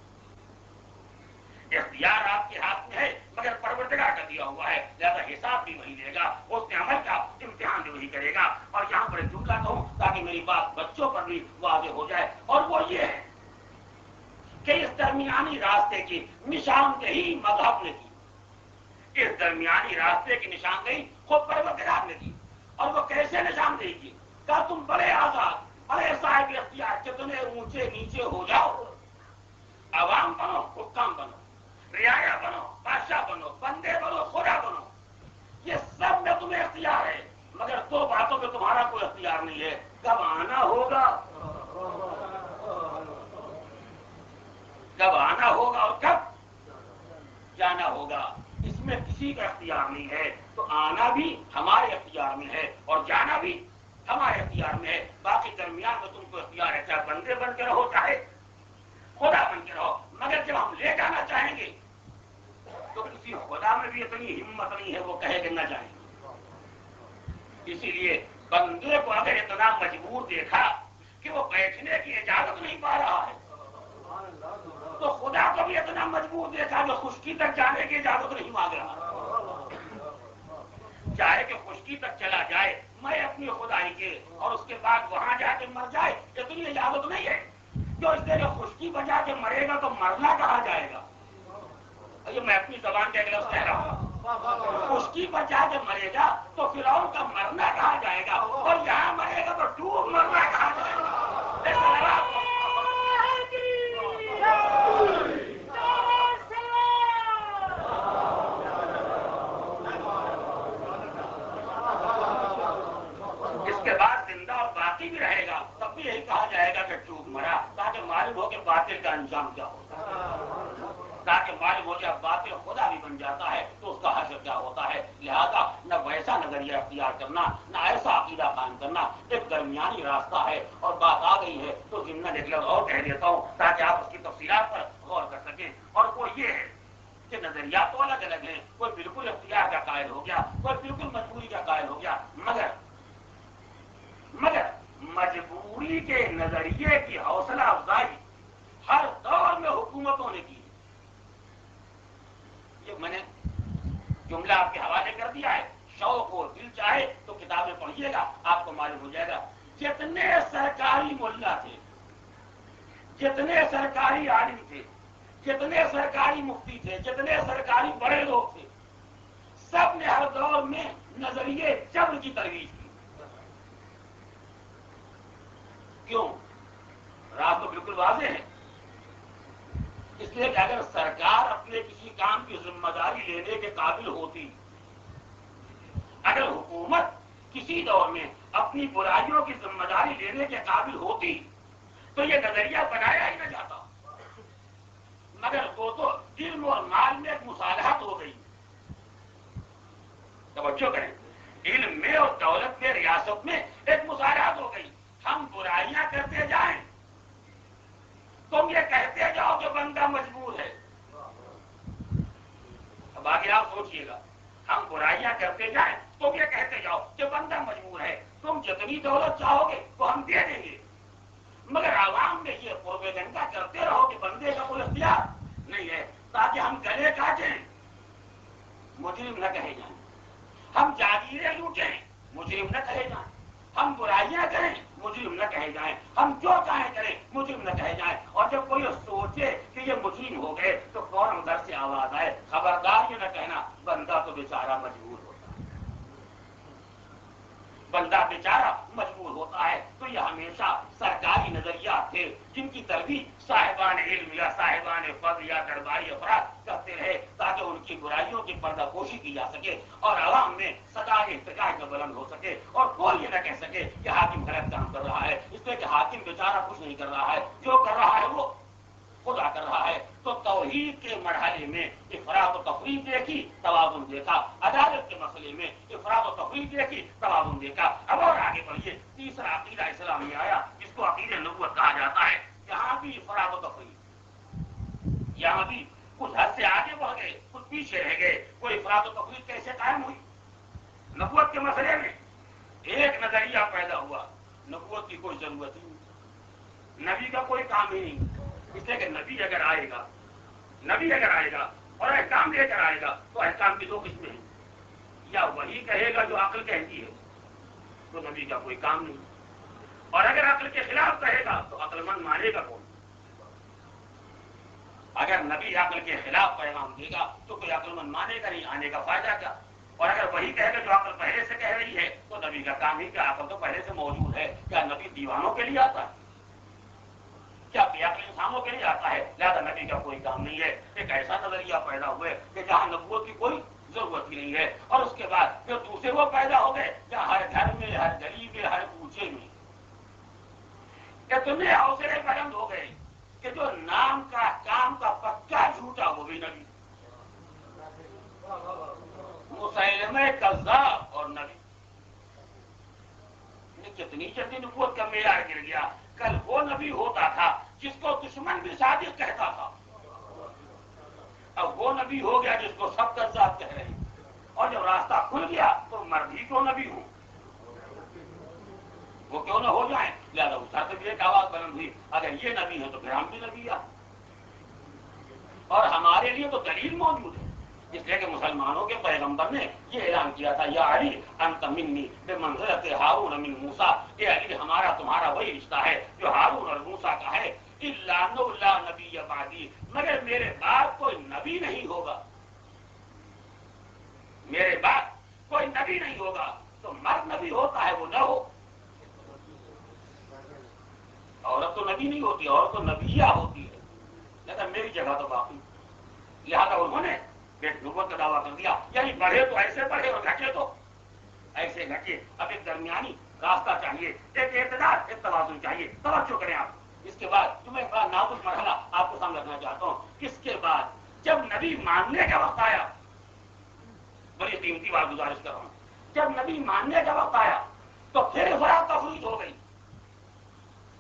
اختیار آپ کے ہاتھ میں ہے مگر پروردگار کا دیا ہوا ہے، لہذا حساب بھی وہی لے گا، اس نے عمل کا امتحان بھی وہی کرے گا۔ اور یہاں پر ایک جملہ کہوں تاکہ میری بات بچوں پر بھی واضح ہو جائے، اور وہ یہ ہے کہ اس درمیانی راستے کی نشاندہی مذہب نے کی، اس درمیانی راستے کی نشاندہی خود پروردگار نے کی، اور وہ کیسے نشاندہی کی؟ کہ تم بڑے آزاد، بڑے صاحب اختیار، کتنے اونچے نیچے ہو جاؤ، عوام بنو حکام بنو، رعایا بنو بادشاہ بنو، بندے بنو خدا بنو، یہ سب میں تمہیں اختیار ہے، مگر دو باتوں میں تمہارا کوئی اختیار نہیں ہے، کب آنا ہوگا، کب آنا ہوگا اور کب جانا ہوگا، اس میں کسی کا اختیار نہیں ہے۔ تو آنا بھی ہمارے اختیار میں ہے اور جانا بھی ہمارے اختیار میں ہے، باقی درمیان میں تم کو اختیار ہے، چاہے بندے بن کے رہو چاہے خدا بن کے رہو، مگر جب ہم لے جانا چاہیں گے تو کسی خدا میں بھی اتنی ہمت نہیں ہے وہ کہے کہ نہ جائیں گے۔ اسی لیے بندے کو اگر اتنا مجبور دیکھا کہ وہ بیٹھنے کی اجازت نہیں پا رہا ہے، تو خدا کو بھی اتنا مجبور دیکھا کہ خشکی تک جانے کی اجازت نہیں مانگ رہا، چاہے کہ خشکی تک چلا جائے میں اپنی خدائی کے، اور اس کے بعد وہاں جا کے مر جائے، اتنی اجازت نہیں ہے۔ جو اس طرح خشکی بجا کے مرے گا تو مرنا کہاں جائے گا، یہ میں اپنی زبان کے اگلے کہہ رہا ہوں، خشکی بجا کے مرے گا تو فرعون کا مرنا کہاں جائے گا، اور یہاں مرے گا تو ڈوب مرنا کہاں جائے گا۔ اس کے بعد زندہ اور باقی بھی رہے گا، تب بھی یہی کہا جائے گا کہ ڈوب مرا، تاکہ معلوم ہو کہ باطل کا انجام کیا ہوتا ہے، تاکہ معلوم ہو جائے باطل خدا بھی بن جاتا ہے تو اس کا حشر کیا ہوتا ہے. لہذا نہ ویسا نظریہ اختیار کرنا، نہ ایسا عقیدہ قائم کرنا، ایک درمیانی راستہ ہے. اور بات آ گئی ہے تو ضمن ایک لفظ اور کہہ دیتا ہوں تاکہ آپ اس کی تفصیلات پر غور کر سکیں. اور وہ یہ ہے کہ نظریات تو الگ الگ ہیں، کوئی بالکل اختیار کا قائل ہو گیا، کوئی بالکل مجبوری کا قائل ہو گیا، مگر مجبوری کے نظریے کی حوصلہ افزائی ہر دور میں حکومتوں نے کی. یہ میں نے جملہ آپ کے حوالے کر دیا ہے، شوق ہو دل چاہے تو کتابیں پڑھیے گا، آپ کو معلوم ہو جائے گا. جتنے سرکاری ملا تھے، جتنے سرکاری عالم تھے، جتنے سرکاری مفتی تھے، جتنے سرکاری بڑے لوگ تھے، سب نے ہر دور میں نظریے جبر کی ترویج کی. کیوں؟ راز تو بالکل واضح ہے. اس لیے کہ اگر سرکار اپنے کسی کام کی ذمہ داری لینے کے قابل ہوتی، اگر حکومت کسی دور میں اپنی برائیوں کی ذمہ داری لینے کے قابل ہوتی تو یہ نظریہ بنایا ہی نہ جاتا. مگر وہ تو علم اور مال میں ایک مصالحت ہو گئی. توجہ کریں، علم میں اور دولت میں، ریاست میں ایک مصالحت ہو گئی. ہم برائیاں کرتے جائیں، تم یہ کہتے جاؤ کہ بندہ مجبور ہے. اب آگے آپ سوچئے گا، ہم برائیاں کرتے جائیں، تم یہ کہتے جاؤ کہ بندہ مجبور ہے، تم جتنی دولت چاہو گے وہ ہم دے دیں گے. مگر عوام میں یہ پروپیگنڈا کرتے رہو کہ بندے کا کوئی اختیار نہیں ہے، تاکہ ہم گلے کاٹیں، مجرم نہ کہے جائیں. ہم جاگیریں لوٹیں، مجرم نہ کہے جائیں. ہم برائیاں کریں، مجرم نہ کہے جائیں. ہم جو چاہیں کریں، مجرم نہ کہے جائیں. اور جب کوئی سوچے کہ یہ مجرم ہو گئے تو فوراً ادھر سے آواز آئے، خبردار یہ نہ کہنا بندہ تو بیچارہ مجبور ہوتا ہے، بندہ بیچارہ مجبور ہوتا ہے. تو یہ ہمیشہ سرکاری نظریات تھے جن کی ترویج صاحبان علم یا صاحبان فضل یا درباری افراد کرتے رہے تاکہ ان کی برائیوں کی پردہ پوشی کی جا سکے اور عوام میں صدا احتجاج کا بلند ہو سکے اور کوئی یہ نہ کہہ سکے کہ حاکم غلط کام کر رہا ہے. اس لیے کہ حاکم بیچارہ کچھ نہیں کر رہا ہے، جو کر رہا ہے وہ خدا کر رہا ہے. تو توحید کے مرحلے میں افراط و تفریط دیکھی، توازن دیکھا. عدالت کے مسئلے میں افراط و تفریط دیکھی، توازن دیکھا. اب اور آگے بڑھیے، تیسرا عقیدہ اسلام میں آیا جس کو عقیدہ نبوت کہا جاتا ہے. یہاں بھی افراط و تفریط، یہاں بھی کچھ حد سے آگے بڑھ گئے، کچھ پیچھے رہ گئے. کوئی افراط و تفریط کیسے قائم ہوئی؟ نبوت کے مسئلے میں ایک نظریہ پیدا ہوا، نبوت کی کوئی ضرورت ہی نہیں، نبی کا کوئی کام ہی نہیں. اس لیے کہ نبی اگر آئے گا اور احکام لے کر آئے گا تو احکام کی دو قسمیں ہیں. یا وہی کہے گا جو عقل کہتی ہے تو نبی کا کوئی کام نہیں، اور اگر عقل کے خلاف کہے گا تو عقل مند مانے گا کون؟ اگر نبی عقل کے خلاف پیغام دے گا تو کوئی عقل مند مانے گا نہیں، آنے کا فائدہ کیا؟ اور اگر وہی کہے گا جو عقل پہلے سے کہہ رہی ہے تو نبی کا کام ہی کیا؟ عقل تو پہلے سے موجود ہے. کیا نبی دیوانوں کے لیے آتا ہے؟ کیا بے عقل انسانوں کے لیے آتا ہے؟ لہٰذا نبی کا کوئی کام نہیں ہے. ایک ایسا نظریہ پیدا ہوئے کہ جہاں نبوت کی کوئی ضرورت ہی نہیں ہے. اور اس کے بعد پھر دوسرے وہ پیدا ہو گئے جہاں ہر گھر میں، ہر گلی میں، ہر کوچے میں اتنے حوصلے بلند ہو گئے کہ جو نام کا کام کا پکا جھوٹا وہ بھی نبی، مسیلمہ کذاب اور نبی. کتنی جلدی نبوت کا معیار گر گیا. کل وہ نبی ہوتا تھا جس کو دشمن بھی صادق کہتا تھا، اب وہ نبی ہو گیا جس کو سب کذاب کہہ رہے ہیں. اور جب راستہ کھل گیا تو مرد ہی کیوں نبی ہوں، وہ کیوں نہ ہو جائیں. لہٰذا ادھر سے بھی ایک آواز بلند ہوئی، اگر یہ نبی ہے تو پھر ہم بھی نبی ہیں. اور ہمارے لیے تو دلیل موجود ہے. اس لیے کہ مسلمانوں کے پیغمبر نے یہ اعلان کیا تھا، یا علی انت منی بمنزلۃ ہارون من موسیٰ، کہ علی ہمارا تمہارا وہی رشتہ ہے جو ہارون اور موسیٰ کا ہے. الا انہ لا نبی بعدی، مگر میرے بعد کوئی نبی نہیں ہوگا، میرے بعد کوئی نبی نہیں ہوگا. تو مرد نبی ہوتا ہے وہ نہ ہو، عورت تو نبی نہیں ہوتی، عورت تو نبیہ ہوتی ہے. لیکن میری جگہ تو باقی. لہٰذا انہوں نے نبوت کا دعویٰ کر دیا. یعنی بڑھے تو ایسے بڑھے اور گھٹے تو ایسے گھٹے. اب ایک درمیانی راستہ چاہیے، ایک اعتدال، ایک توازن چاہیے. توجہ کریں آپ. اس کے بعد تمہیں بڑا اس کے بعد جب نبی ماننے کا وقت آیا، بڑی قیمتی بات گزارش کر رہا ہوں، جب نبی ماننے کا وقت آیا تو پھر افراط تفریط ہو گئی.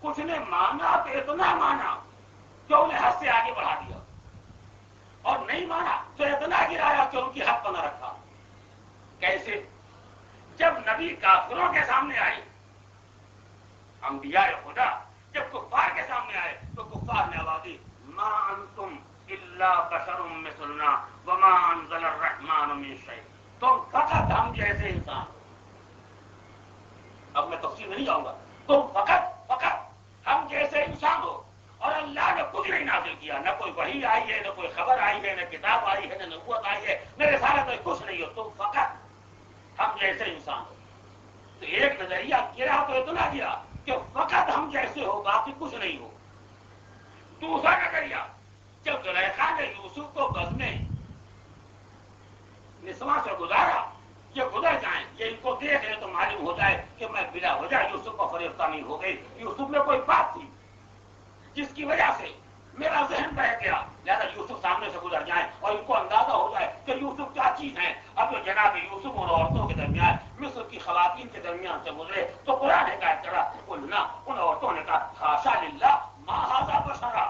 کچھ نے مانا تو اتنا مانا کہ انہیں حد سے آگے بڑھا دیا، اور نہیں مانا تو اتنا گرایا کہ ان کی حد بنا رکھا. کیسے؟ جب نبی کافروں کے سامنے آئے، انبیاء خدا جب کفار کے سامنے آئے تو کفار نے آواز دی ما انتم الا بشر مثلنا وما انزل الرحمن من شيء. تم فقط ہم جیسے انسان. اب میں تفصیل نہیں جاؤں گا. تم فقط ہم جیسے انسان ہو، اور اللہ نے کچھ نہیں نازل کیا، نہ کوئی وحی آئی ہے، نہ کوئی خبر آئی ہے، نہ کتاب آئی ہے، نہ نبوت آئی ہے، نہ رسالت ہے، کچھ نہیں ہو. تم فقط ہم جیسے انسان ہو. تو ایک نظریہ گرا تو اتنا گرا کہ فقط ہم جیسے ہو، باقی کچھ نہیں ہو. دوسرا نظریہ، جب زلیخا نے یوسف کو بزم نسواں سے گزارا، یہ گزر جائیں، یہ ان کو دیکھ لے تو معلوم ہو جائے کہ میں بلا وجہ یوسف کو فریفتہ نہیں ہو گئی. یوسف میں کوئی بات تھی جس کی وجہ سے میرا ذہن بہہ گیا، لہٰذا یوسف سامنے سے گزر جائیں اور ان کو اندازہ ہو جائے کہ یوسف کیا چیز ہے. اب جو جناب یوسف اور عورتوں کے درمیان، مصر کی خواتین کے درمیان سے گزرے تو قرآن نے کہا کرا قلنا، ان عورتوں نے کہا حاشا للہ ما ھذا بشرا.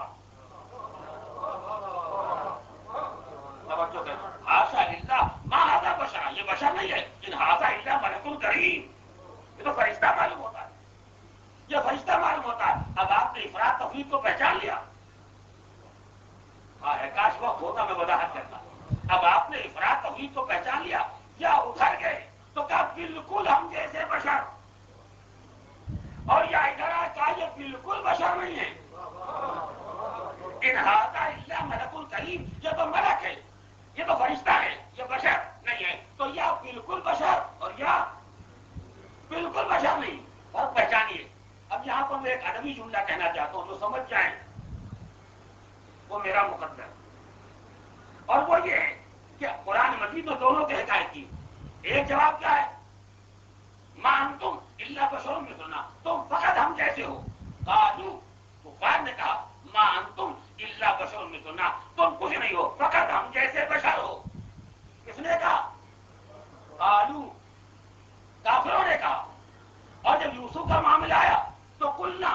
حاشا للہ ما ھذا بشرا، یہ بشر نہیں ہے، ان ھذا الا ملک کریم. یہ تو فرشتہ معلوم ہوتا ہے، یہ فرشتہ معلوم ہوتا ہے. اب آپ نے افراط تفریط کو پہچان لیا. ہاں کاش وقت ہوتا میں وضاحت کرتا. اب آپ نے افراط تفریط کو پہچان لیا یا ادھر گئے تو کہا بالکل ہم جیسے بشر، اور یا ادھر کہا یہ بالکل بشر نہیں ہے. ان ھذا الا ملک کریم، یہ تو ملک ہے، یہ تو فرشتہ ہے، یہ بشر نہیں ہے. تو یا بالکل بشر اور یا بالکل بشر نہیں، فرق پہچانیے. اب یہاں پر میں ایک ادبی جملہ کہنا چاہتا ہوں جو سمجھ جائیں، وہ میرا مقدر. اور وہ یہ ہے کہ قرآن مجید میں دونوں کی حکایت کی. ایک جواب کیا ہے؟ ما انتم الا بشر مثلنا، تم فقط ہم جیسے ہو. قالوا، کفار نے کہا ما انتم الا بشر مثلنا، تم کچھ نہیں ہو، فقط ہم جیسے بشر ہو. کس نے کہا؟ قالوا، کافروں نے کہا. اور جب یوسف کا معاملہ آیا تو قلنا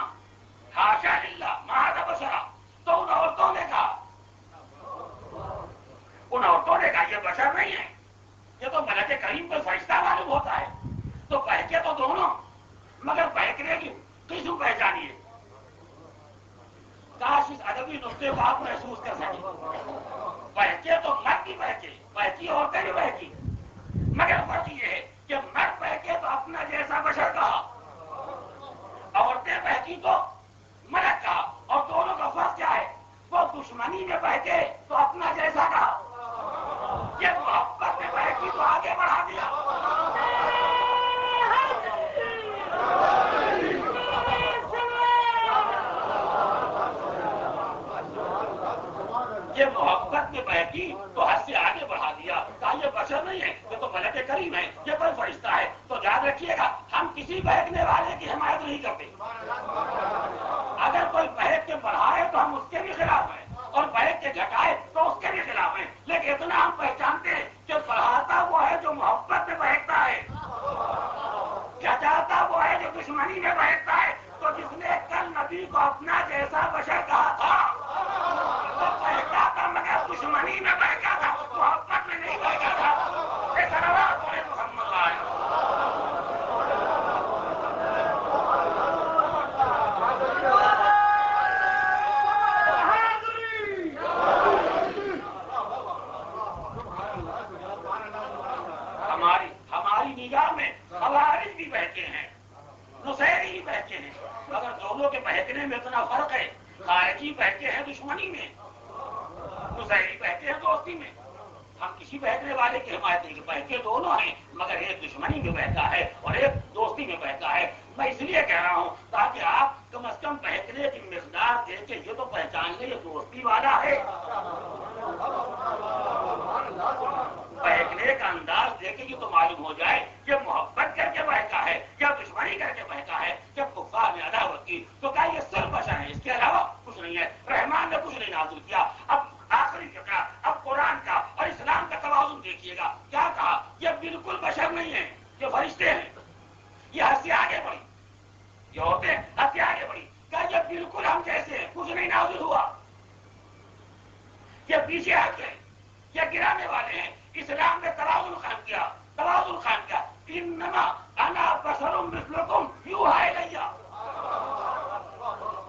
حاشا للہ ما ھذا بشرا، تو ان عورتوں نے کہا یہ بشر نہیں ہے، یہ تو ملک کریم کو فرشتہ معلوم ہوتا ہے. تو بہکے تو دونوں، مگر بہکنے کی قسم پہچانیے. کاش اس ادبی نقطے کو آپ محسوس کر سکیں. بہکے تو مرد بھی بہکے، بہکی عورتیں بھی بہکی، مگر فرق یہ ہے کہ مرد بہکے تو اپنا جیسا بشر کہا، عورتیں بہکی تو ملک کہا. اور دونوں کا فرق کیا ہے؟ وہ دشمنی میں بہکے تو اپنا جیسا کہا، یہ محبت میں بہکی تو آگے بڑھا دیا. یہ محبت میں بہکی تو حد سے آگے بڑھا دیا. کہا یہ بشر نہیں ہے، یہ تو ملک کریم ہے، یہ کوئی فرشتہ ہے. تو یاد رکھیے گا ہم کسی بہکنے والے کی حمایت نہیں کرتے. اگر کوئی بہک کے بڑھائے تو ہم اس کے بھی خلاف ہیں، اور بہک کے گھٹائے تو اس کے بھی خلاف ہیں. لیکن اتنا ہم پہچانتے ہیں کہ بڑھاتا وہ ہے جو محبت میں بہکتا ہے، گھٹاتا وہ ہے جو دشمنی میں بہکتا ہے. تو جس نے کل نبی کو اپنا جیسا بشر کہا تھا وہ بہکا تھا، مگر دشمنی میں بہکا تھا، محبت میں نہیں بہکا تھا. ہماری نگاہ میں خوارج بھی بہتے ہیں، نصیری بھی بہتے ہیں، مگر دونوں کے بہکنے میں اتنا فرق ہے. خارجی بہتے ہیں دشمنی میں، نصیری بہتے ہیں دوستی میں. ہم کسی بہکنے والے کی حمایت نہیں، بہتے دونوں ہیں، مگر ایک دشمنی میں بہتا ہے اور ایک دوستی میں بہتا ہے. میں اس لیے کہہ رہا ہوں تاکہ آپ کم از کم بہکنے کی مقدار دیکھ کے یہ تو پہچان لیں یہ دوستی والا ہے، بہکنے کا انداز دیکھ کے یہ تو معلوم ہو جائے کہ محبت کر کے بہکا ہے یا دشمنی کر کے بہکا ہے. جب کفار نے عداوت کی تو کہا یہ صرف بشر ہے، اس کے علاوہ کچھ نہیں ہے، رحمان نے کچھ نہیں نازل کیا. اب فقہ. اب قرآن کا اور اسلام کا توازن دیکھیے گا. کیا کہا؟ یہ بالکل بشر نہیں ہے، یہ فرشتے ہیں. یہ حد سے آگے بڑھی، یہ ہوتے حد سے آگے بڑھی. کیا یہ بالکل ہم جیسے ہیں، کچھ نہیں نازل ہوا، یہ پیچھے ہٹ گئے، یہ گرانے والے ہیں. اسلام نے توازن قائم کیا، توازن قائم کیا. انما انا بشر مثلکم یوحی الی،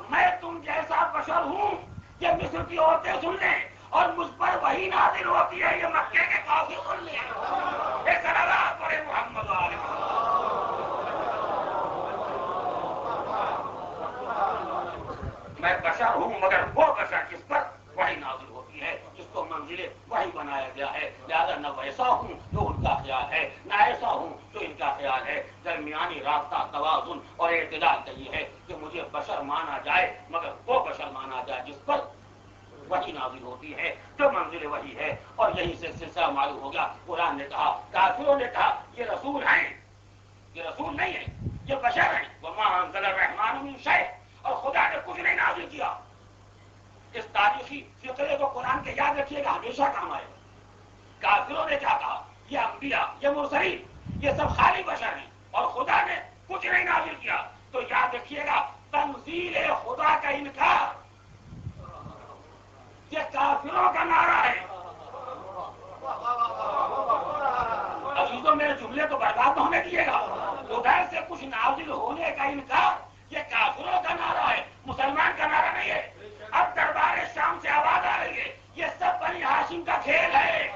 میں تم جیسا بشر ہوں. یہ مصر کی عورتیں سن لیں اور مجھ پر وہی نازل ہوتی ہے، یہ مکے کے کافر سن لیں. یہ صلوات پڑھے محمد علیہ وسلم. میں بشر ہوں مگر وہ بشر جس پر وہی نازل ہوتی ہے، جس کو منزل وہی بنایا گیا ہے. لہٰذا نہ ویسا ہوں جو ان کا خیال ہے، نہ ایسا ہوں جو ان کا خیال ہے. درمیانی رابطہ، توازن اور اعتدال کا یہ ہے کہ مجھے بشر مانا جائے مگر وہ بشر مانا جائے جس پر وہی نازل ہوتی ہے، جو منزل وہی ہے. اور یہیں سے سلسلہ معلوم ہو گیا. قرآن نے کہا، کافروں نے کہا یہ رسول ہیں، یہ رسول نہیں ہے، یہ بشر ہیں. وما انزل الرحمن من شیء، اور خدا نے کچھ نہیں نازل کیا. اس تاریخی فقرے کو قرآن کے یاد رکھیے گا، ہمیشہ کام آئے گا. کافروں نے کیا کہا؟ یہ انبیاء، یہ مرسلین، یہ سب خالی بشر ہیں اور خدا نے کچھ نہیں نازل کیا. تو یاد رکھیے گا، تنزیل خدا کا انکار یہ کافروں کا نعرہ ہے. عزیزوں میرے جملے تو برباد نہ ہونے دیے گا. خدا سے کچھ نازل ہونے کا انکار یہ کافروں کا نعرہ ہے، مسلمان کا نعرہ نہیں ہے. اب دربار شام سے آواز آ رہی ہے، یہ سب بنی ہاشم کا کھیل ہے،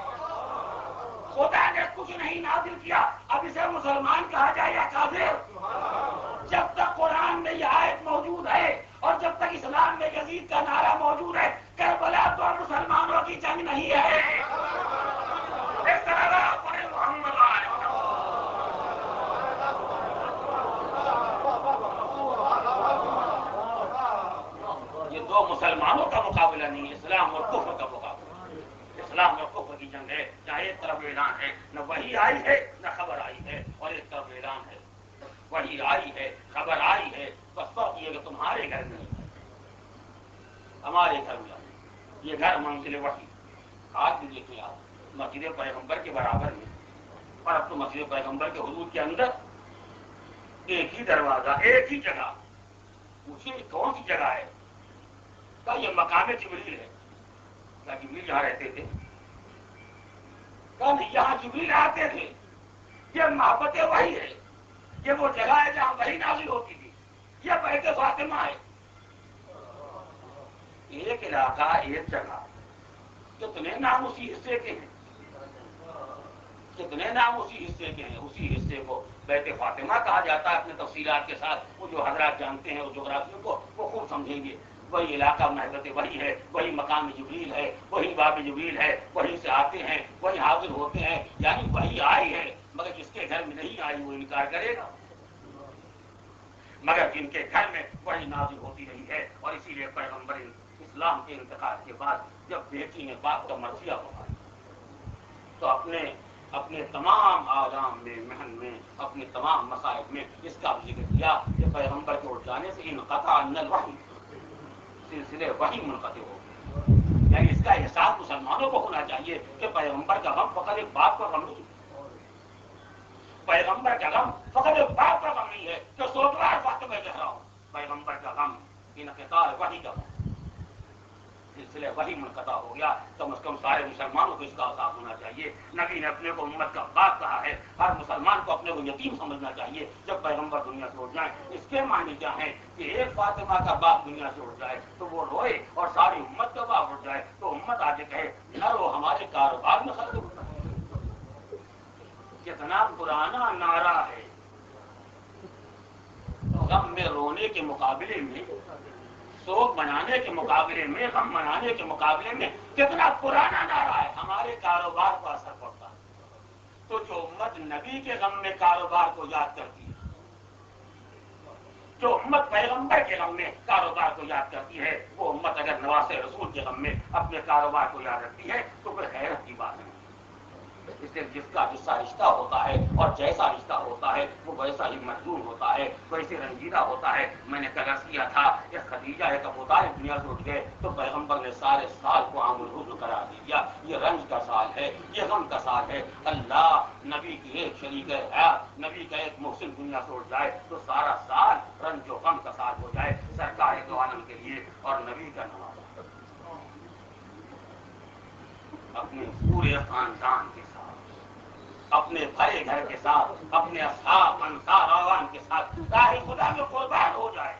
خدا نے کچھ نہیں نازل کیا. اب اسے مسلمان کہا جائے یا کافر؟ جب تک قرآن میں یہ آیت موجود ہے اور جب تک اسلام میں یزید کا نعرہ موجود ہے، کربلا تو مسلمانوں کی جنگ نہیں ہے. اس طرح پڑھے محمد علیہ وسلم. یہ دو مسلمانوں کا مقابلہ نہیں، اسلام اور کفر کا مقابلہ. اسلام اور کفر کی جنگ ہے. جہاں ایک طرف اعلان ہے نہ وہی آئی ہے نہ خبر آئی ہے، اور ایک طرف اعلان ہے وہی آئی ہے خبر آئی ہے. بس فرق یہ کہ تمہارے گھر میں ہمارے گھر میں یہ گھر منزل وحی. آج بھی دیکھیں آپ مسجد پیغمبر کے برابر میں، اور اب تو مسجد پیغمبر کے حدود کے اندر ایک ہی دروازہ، ایک ہی جگہ. پوچھیں کون سی جگہ ہے؟ کیا یہ مقام جبریل ہے؟ کیا جبریل یہاں رہتے تھے؟ کیا یہاں جبریل آتے تھے؟ یہ محبت وحی ہے، یہ وہ جگہ ہے جہاں وحی نازل ہوتی تھی. یہ بیت فاطمہ ہے. ایک علاقہ، ایک جگہ، کتنے نام اسی حصے کے ہیں، کتنے نام اسی حصے کے ہیں. اسی حصے کو بیت فاطمہ کہا جاتا ہے اپنے تفصیلات کے ساتھ. وہ جو حضرات جانتے ہیں اس جغرافیوں کو وہ خوب سمجھیں گے. وہی علاقہ محبت وہی ہے، وہی مقام جبریل ہے، وہی باب جبریل ہے. وہیں سے آتے ہیں، وہی حاضر ہوتے ہیں. یعنی وہی آئی ہے، مگر جس کے گھر میں نہیں آئی وہ انکار کرے گا. مگر جن کے گھر میں وہی نازل ہوتی رہی ہے. اور اسی لیے پیغمبر اسلام کے انتقال کے بعد جب بیٹی نے باپ کا مرثیہ پکڑا تو اپنے تمام آرام میں، محن میں، اپنے تمام مصائب میں اس کا ذکر کیا کہ پیغمبر کے اٹھ جانے سے انقطع عن الوحی، سلسلے وحی منقطع ہو گئے. یعنی اس کا احساس مسلمانوں کو ہونا چاہیے کہ پیغمبر کا غم فقط ایک باپ کا غم نہیں، پیغمبر کا غم فقط ایک باپ کا غم نہیں ہے کہ سوچوار وقت میں کہہ رہا ہوں. پیغمبر کا غم انقطاع وحی کا غم، سلسلے وہی منقطع ہو گیا. کم از کم سارے مسلمانوں کو اس کا احساس ہونا چاہیے. نبی نے اپنے کو امت کا باپ کہا ہے. ہر مسلمان کو اپنے کو یتیم سمجھنا چاہیے جب پیغمبر دنیا سے اٹھ جائیں. اس کے معنی کیا ہے کہ ایک فاطمہ کا باپ دنیا سے اٹھ جائے تو وہ روئے، اور ساری امت کا باپ اٹھ جائے تو امت آگے کہے نہ رو، ہمارے کاروبار میں خلل ہوتا ہے. کتنا پرانا نعرہ ہے. غم میں رونے کے مقابلے میں، سوگ منانے کے مقابلے میں، غم منانے کے مقابلے میں کتنا پرانا نعرہ ہے. ہمارے کاروبار کو اثر پڑتا ہے. تو جو امت نبی کے غم میں کاروبار کو یاد کرتی ہے، جو امت پیغمبر کے غم میں کاروبار کو یاد کرتی ہے، وہ امت اگر نواز رسول کے غم میں اپنے کاروبار کو یاد رکھتی ہے تو کوئی حیرت کی بات نہیں. اس لیے جس کا جیسا رشتہ ہوتا ہے اور جیسا رشتہ ہوتا ہے وہ ویسا ہی محزون ہوتا ہے، ویسے رنجیدہ ہوتا ہے۔ میں نے عرض کیا تھا کہ خدیجہ ایک ابو طالب دنیا سے اٹھ گئے تو پیغمبر نے سارے سال کو عام الحزن قرار دیا، یہ رنج کا سال ہے، یہ غم کا سال ہے۔ اللہ نبی کی ایک شریک حیات، نبی کا ایک محسن دنیا سے اٹھ جائے تو سارا سال رنج و غم کا سال ہو جائے سرکار دو عالم کے لیے اور نبی کا نواز اپنے پورے خاندان کے ساتھ، اپنے بھرے گھر کے ساتھ، اپنے اصحاب انصار عوام کے ساتھ راہ خدا میں قربان ہو جائے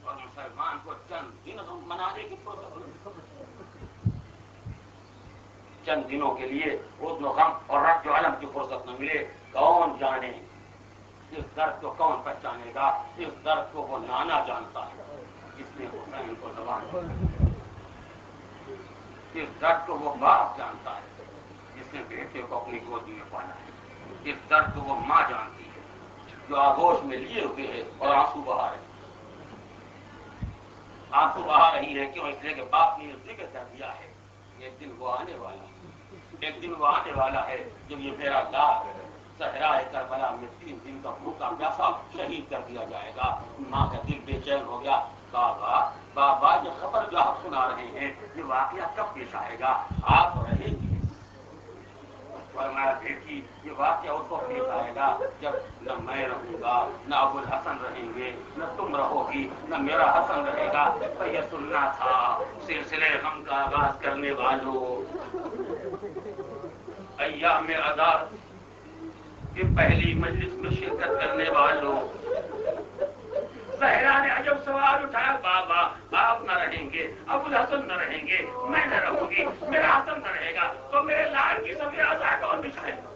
اور مسلمان کو چند دن منانے کی فرصت، چند دنوں کے لیے حزن و غم اور رنج و الم کی فرصت نہ ملے۔ کون جانے اس درد کو، کون پہچانے گا اس درد کو؟ وہ نانا جانتا ہے جس نے حسین کو زبان، اس درد کو وہ باپ جانتا ہے جس نے بیٹے کو اپنی گودی میں پالا ہے، اس درد کو وہ ماں جانتی ہے جو آغوش میں لیے ہوئے ہے اور آنسو بہا رہی ہے، آنسو بہا رہی ہے۔ کیوں؟ اس لیے کہ باپ نے ذکر کر دیا ہے ایک دن وہ آنے والا ہے، ایک دن وہ آنے والا ہے جب یہ میرا لال صحرائے کربلا میں 3 دن کا بھوکا پیاسا شہید کر دیا جائے گا۔ ماں کا دل بے چین ہو گیا، بابا بابا یہ خبر جو آپ سنا رہے ہیں یہ واقعہ کب پیش آئے گا؟ آپ رہیں گے؟ فرمایا بیٹی یہ واقعہ اس کو پیش آئے گا جب نہ میں رہوں گا، نہ ابو الحسن رہیں گے، نہ تم رہو گی، نہ میرا حسن رہے گا۔ تو یہ سننا تھا سلسلے غم کا آغاز کرنے والوں، ایام عذاب کی پہلی مجلس میں شرکت کرنے والوں۔ زہرا نے عجب سوال اٹھایا، بابا آپ نہ رہیں گے، ابو الحسن نہ رہیں گے، میں نہ رہوں گی، میرا حسن نہ رہے گا، تو میرے لال کی سب عزا کون بچھائے گا؟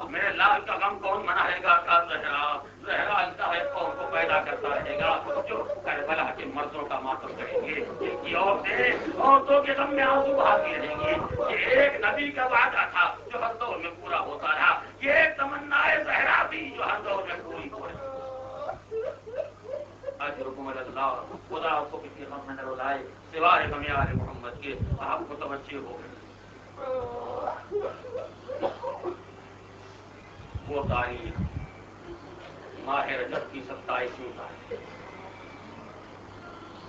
میرے لال کا غم کون منائے گا؟ کہا زہرا، زہرا اللہ ہے قوم کو پیدا کرتا رہے گا جو کربلا کے مردوں کا ماتم کریں گے، ان کی عورتوں کے غم میں آنسو بہاتی رہیں گی۔ یہ ایک نبی کا وعدہ تھا جو ہر دور میں پورا ہوتا رہا، یہ ایک تمنا زہرا تھی جو ہر دور میں پوری ہو رہی۔ اجرکم اللہ، خدا آپ کو کسی غم میں نہ رلائے سوائے غم آل محمد کے۔ آپ کو توجہ ہو وہ تاریخ ماہ رجب کی 27ویں تاریخ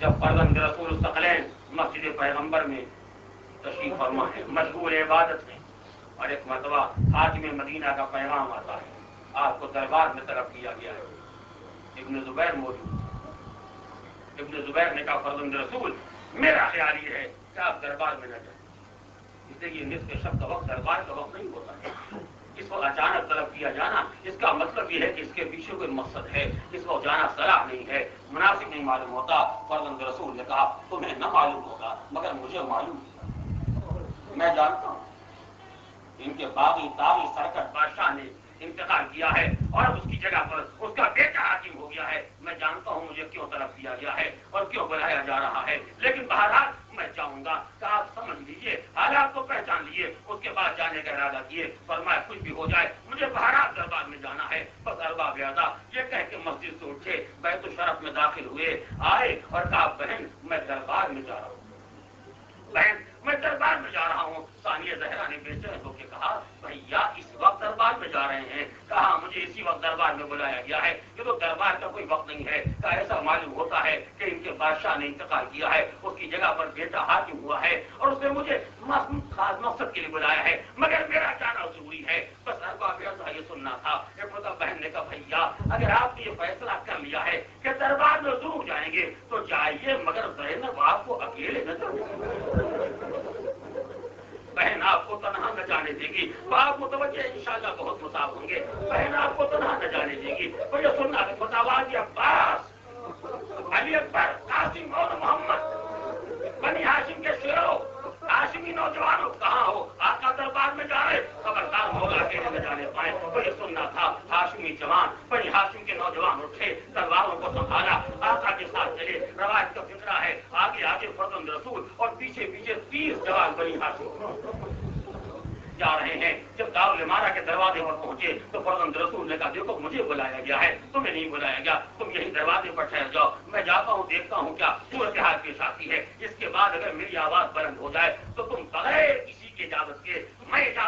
جب فرزند رسول الثقلین مسجد پیغمبر میں تشریف فرما ہے، مشغول عبادت ہے، اور ایک مرتبہ حاکم مدینہ کا پیغام آتا ہے، آپ کو دربار میں طلب کیا گیا ہے۔ ابن زبیر موجود، ابن زبیر نے کہا فرزند رسول میرا خیال یہ ہے کہ آپ دربار میں نہ جائیں، اس لیے یہ نصف شب کا وقت دربار کا وقت نہیں ہوتا ہے، اس کو اچانک طلب کیا جانا اس کا مطلب یہ ہے کہ اس کے پیچھے کوئی مقصد ہے، اس کو جانا صلاح نہیں ہے، مناسب نہیں معلوم ہوتا۔ فرزند رسول نے کہا تمہیں نہ معلوم ہوگا مگر مجھے معلوم ہے، میں جانتا ہوں ان کے باغی تاغی سرکٹ بادشاہ نے انتقال کیا ہے اور اس کی جگہ پر اس کا بیٹا حاکم ہو گیا ہے، میں جانتا ہوں مجھے کیوں طلب کیا گیا ہے اور کیوں بلایا جا رہا ہے، لیکن بہرحال میں چاہوں گا کہ آپ سمجھ لیجئے، حالات کو پہچان لیجئے، اس کے بعد جانے کا ارادہ کیے۔ فرمایا کچھ بھی ہو جائے مجھے بہرحال دربار میں جانا ہے۔ بس ارباب اعضاء یہ کہہ کے مسجد سے اٹھے، بیت الشرف میں داخل ہوئے، آئے اور کہا بہن میں دربار میں جا رہا ہوں، بہن میں دربار میں جا رہا ہوں۔ ثانیہ زہرا نے بے چین ہو کے کہا بھیا اس وقت دربار میں جا رہے ہیں؟ کہا مجھے اسی وقت دربار میں بلایا گیا ہے، یہ تو دربار کا کوئی وقت نہیں ہے۔ کہا ایسا معلوم ہوتا ہے کہ ان کے بادشاہ نے انتقال کیا ہے، اس کی جگہ پر بیٹا حاکم ہوا ہے اور اس نے مجھے خاص مقصد کے لیے بلایا ہے، مگر میرا جانا ضروری ہے۔ بس ارباب اعضاء یہ سننا تھا۔ ایک مرتبہ بہن نے کہا بھیا اگر آپ نے یہ فیصلہ کر لیا ہے کہ دربار میں ضرور جائیں گے تو جائیے، مگر زینب آپ کو اکیلے نہ بہن آپ کو تنہا نہ جانے دے گی، آپ متوجہ انشاءاللہ بہت مصاب ہوں گے، بہن آپ کو تنہا نہ جانے دے گی۔ تو یہ سننا کہ فتاوی عباس، علی اکبر، قاسم اور محمد، بنی ہاشم کے شیروں، ہاشمی نوجوانوں کہاں ہو؟ آقا دربار میں جا رہے، خبردار مولا اکیلے نہ جانے پائے۔ تو یہ سننا تھا ہاشمی جوان، بنی ہاشم کے نوجوان اٹھے، تلواروں کو سنبھالا، آقا کے ساتھ چلے۔ روایت کا فکرہ ہے آگے آگے فرزند رسول اور پیچھے پیچھے 30 جوان بنی ہاشم جا رہے ہیں۔ جب دارالعمارہ کے دروازے پر پہنچے تو فرزند رسول نے کہا دیکھو مجھے بلایا گیا ہے، تمہیں نہیں بلایا گیا، تم یہی دروازے پر ٹھہر جاؤ، میں جاتا ہوں دیکھتا ہوں کیا صورتحال پیش آتی ہے، اس کے بعد اگر میری آواز بلند ہو جائے تو تم بغیر کسی کی اجازت کے میں اجازت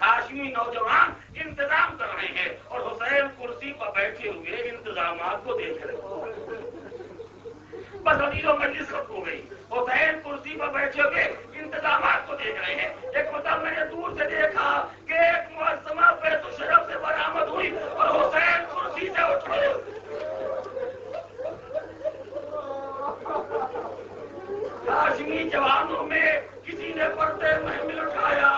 ہاشمی نوجوان انتظام کر رہے ہیں اور حسین کرسی پر بیٹھے ہوئے انتظامات کو دیکھ رہے ہیں۔ بس عزیز و مجلس ختم ہو گئی، حسین کرسی پر بیٹھے ہوئے انتظامات کو دیکھ رہے ہیں۔ ایک مطلب میں نے دور سے دیکھا کہ ایک معظمہ بیت الشرف سے برآمد ہوئی اور حسین کرسی سے اٹھے۔ ہاشمی جوانوں میں کسی نے پردے محمل اٹھایا،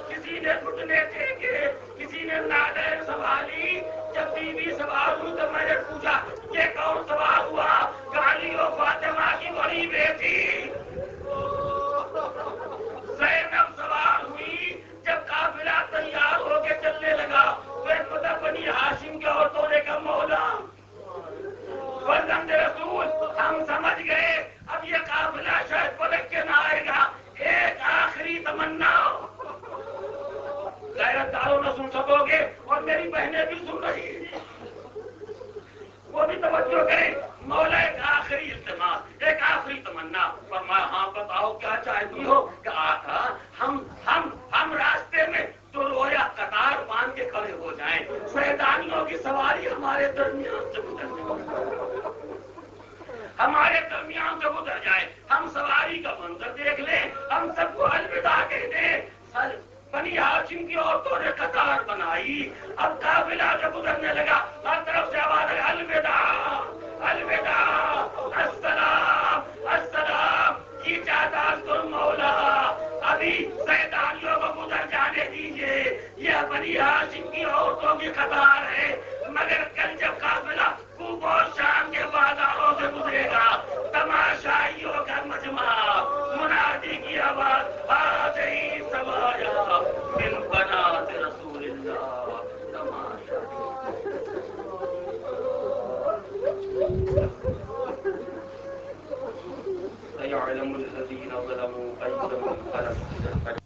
کسی نے گھٹنے ٹیکے، کسی نے نالین سنبھالی۔ جب بیوی سوار ہوئی تو میں نے پوچھا یہ کون سوار ہوا؟ علی و فاطمہ کی بڑی بیٹی زینب سوار ہوئی۔ جب قافلہ تیار ہو کے چلنے لگا تو ایک مطلب بنی ہاشم کے عورتوں نے کہا مولا فرزند رسول ہم سمجھ گئے اب یہ قافلہ شاید پلٹ کے نہ آئے گا، ایک آخری تمنا۔ غیرت داروں نہ سن سکو گے اور میری بہنیں بھی سن رہی ہیں، وہ بھی توجہ کریں۔ مولا ایک آخری التماس، ایک آخری تمنا۔ فرمایا ہاں بتاؤ کیا چاہتی ہو؟ کہ آقا ہم راستے میں تو رویا قطار باندھ کے کھڑے ہو جائیں، شیطانیوں کی سواری ہمارے درمیان سے گزر جائے، ہم سواری کا منظر دیکھ لیں، ہم سب کو الوداع کہہ دیں۔ بنی ہاشم کی عورتوں نے قطار بنائی، اب قافلہ جب گزرنے لگا ہر طرف سے آواز ہے الوداع الوداع، السلام السلام، اجازت دو مولا ابھی شیطانیوں کو گزر جانے دیجیے، یہ بنی ہاشم کی عورتوں کی قطار ہے، مگر کل جب قافلہ کوفہ و شام کے بازاروں سے گزرے گا تماشائیوں کا مجمع، منادی کی آواز ہذہ سوایا من بنات رسول اللہ، تماشا سيعلم الذين ظلموا أي منقلب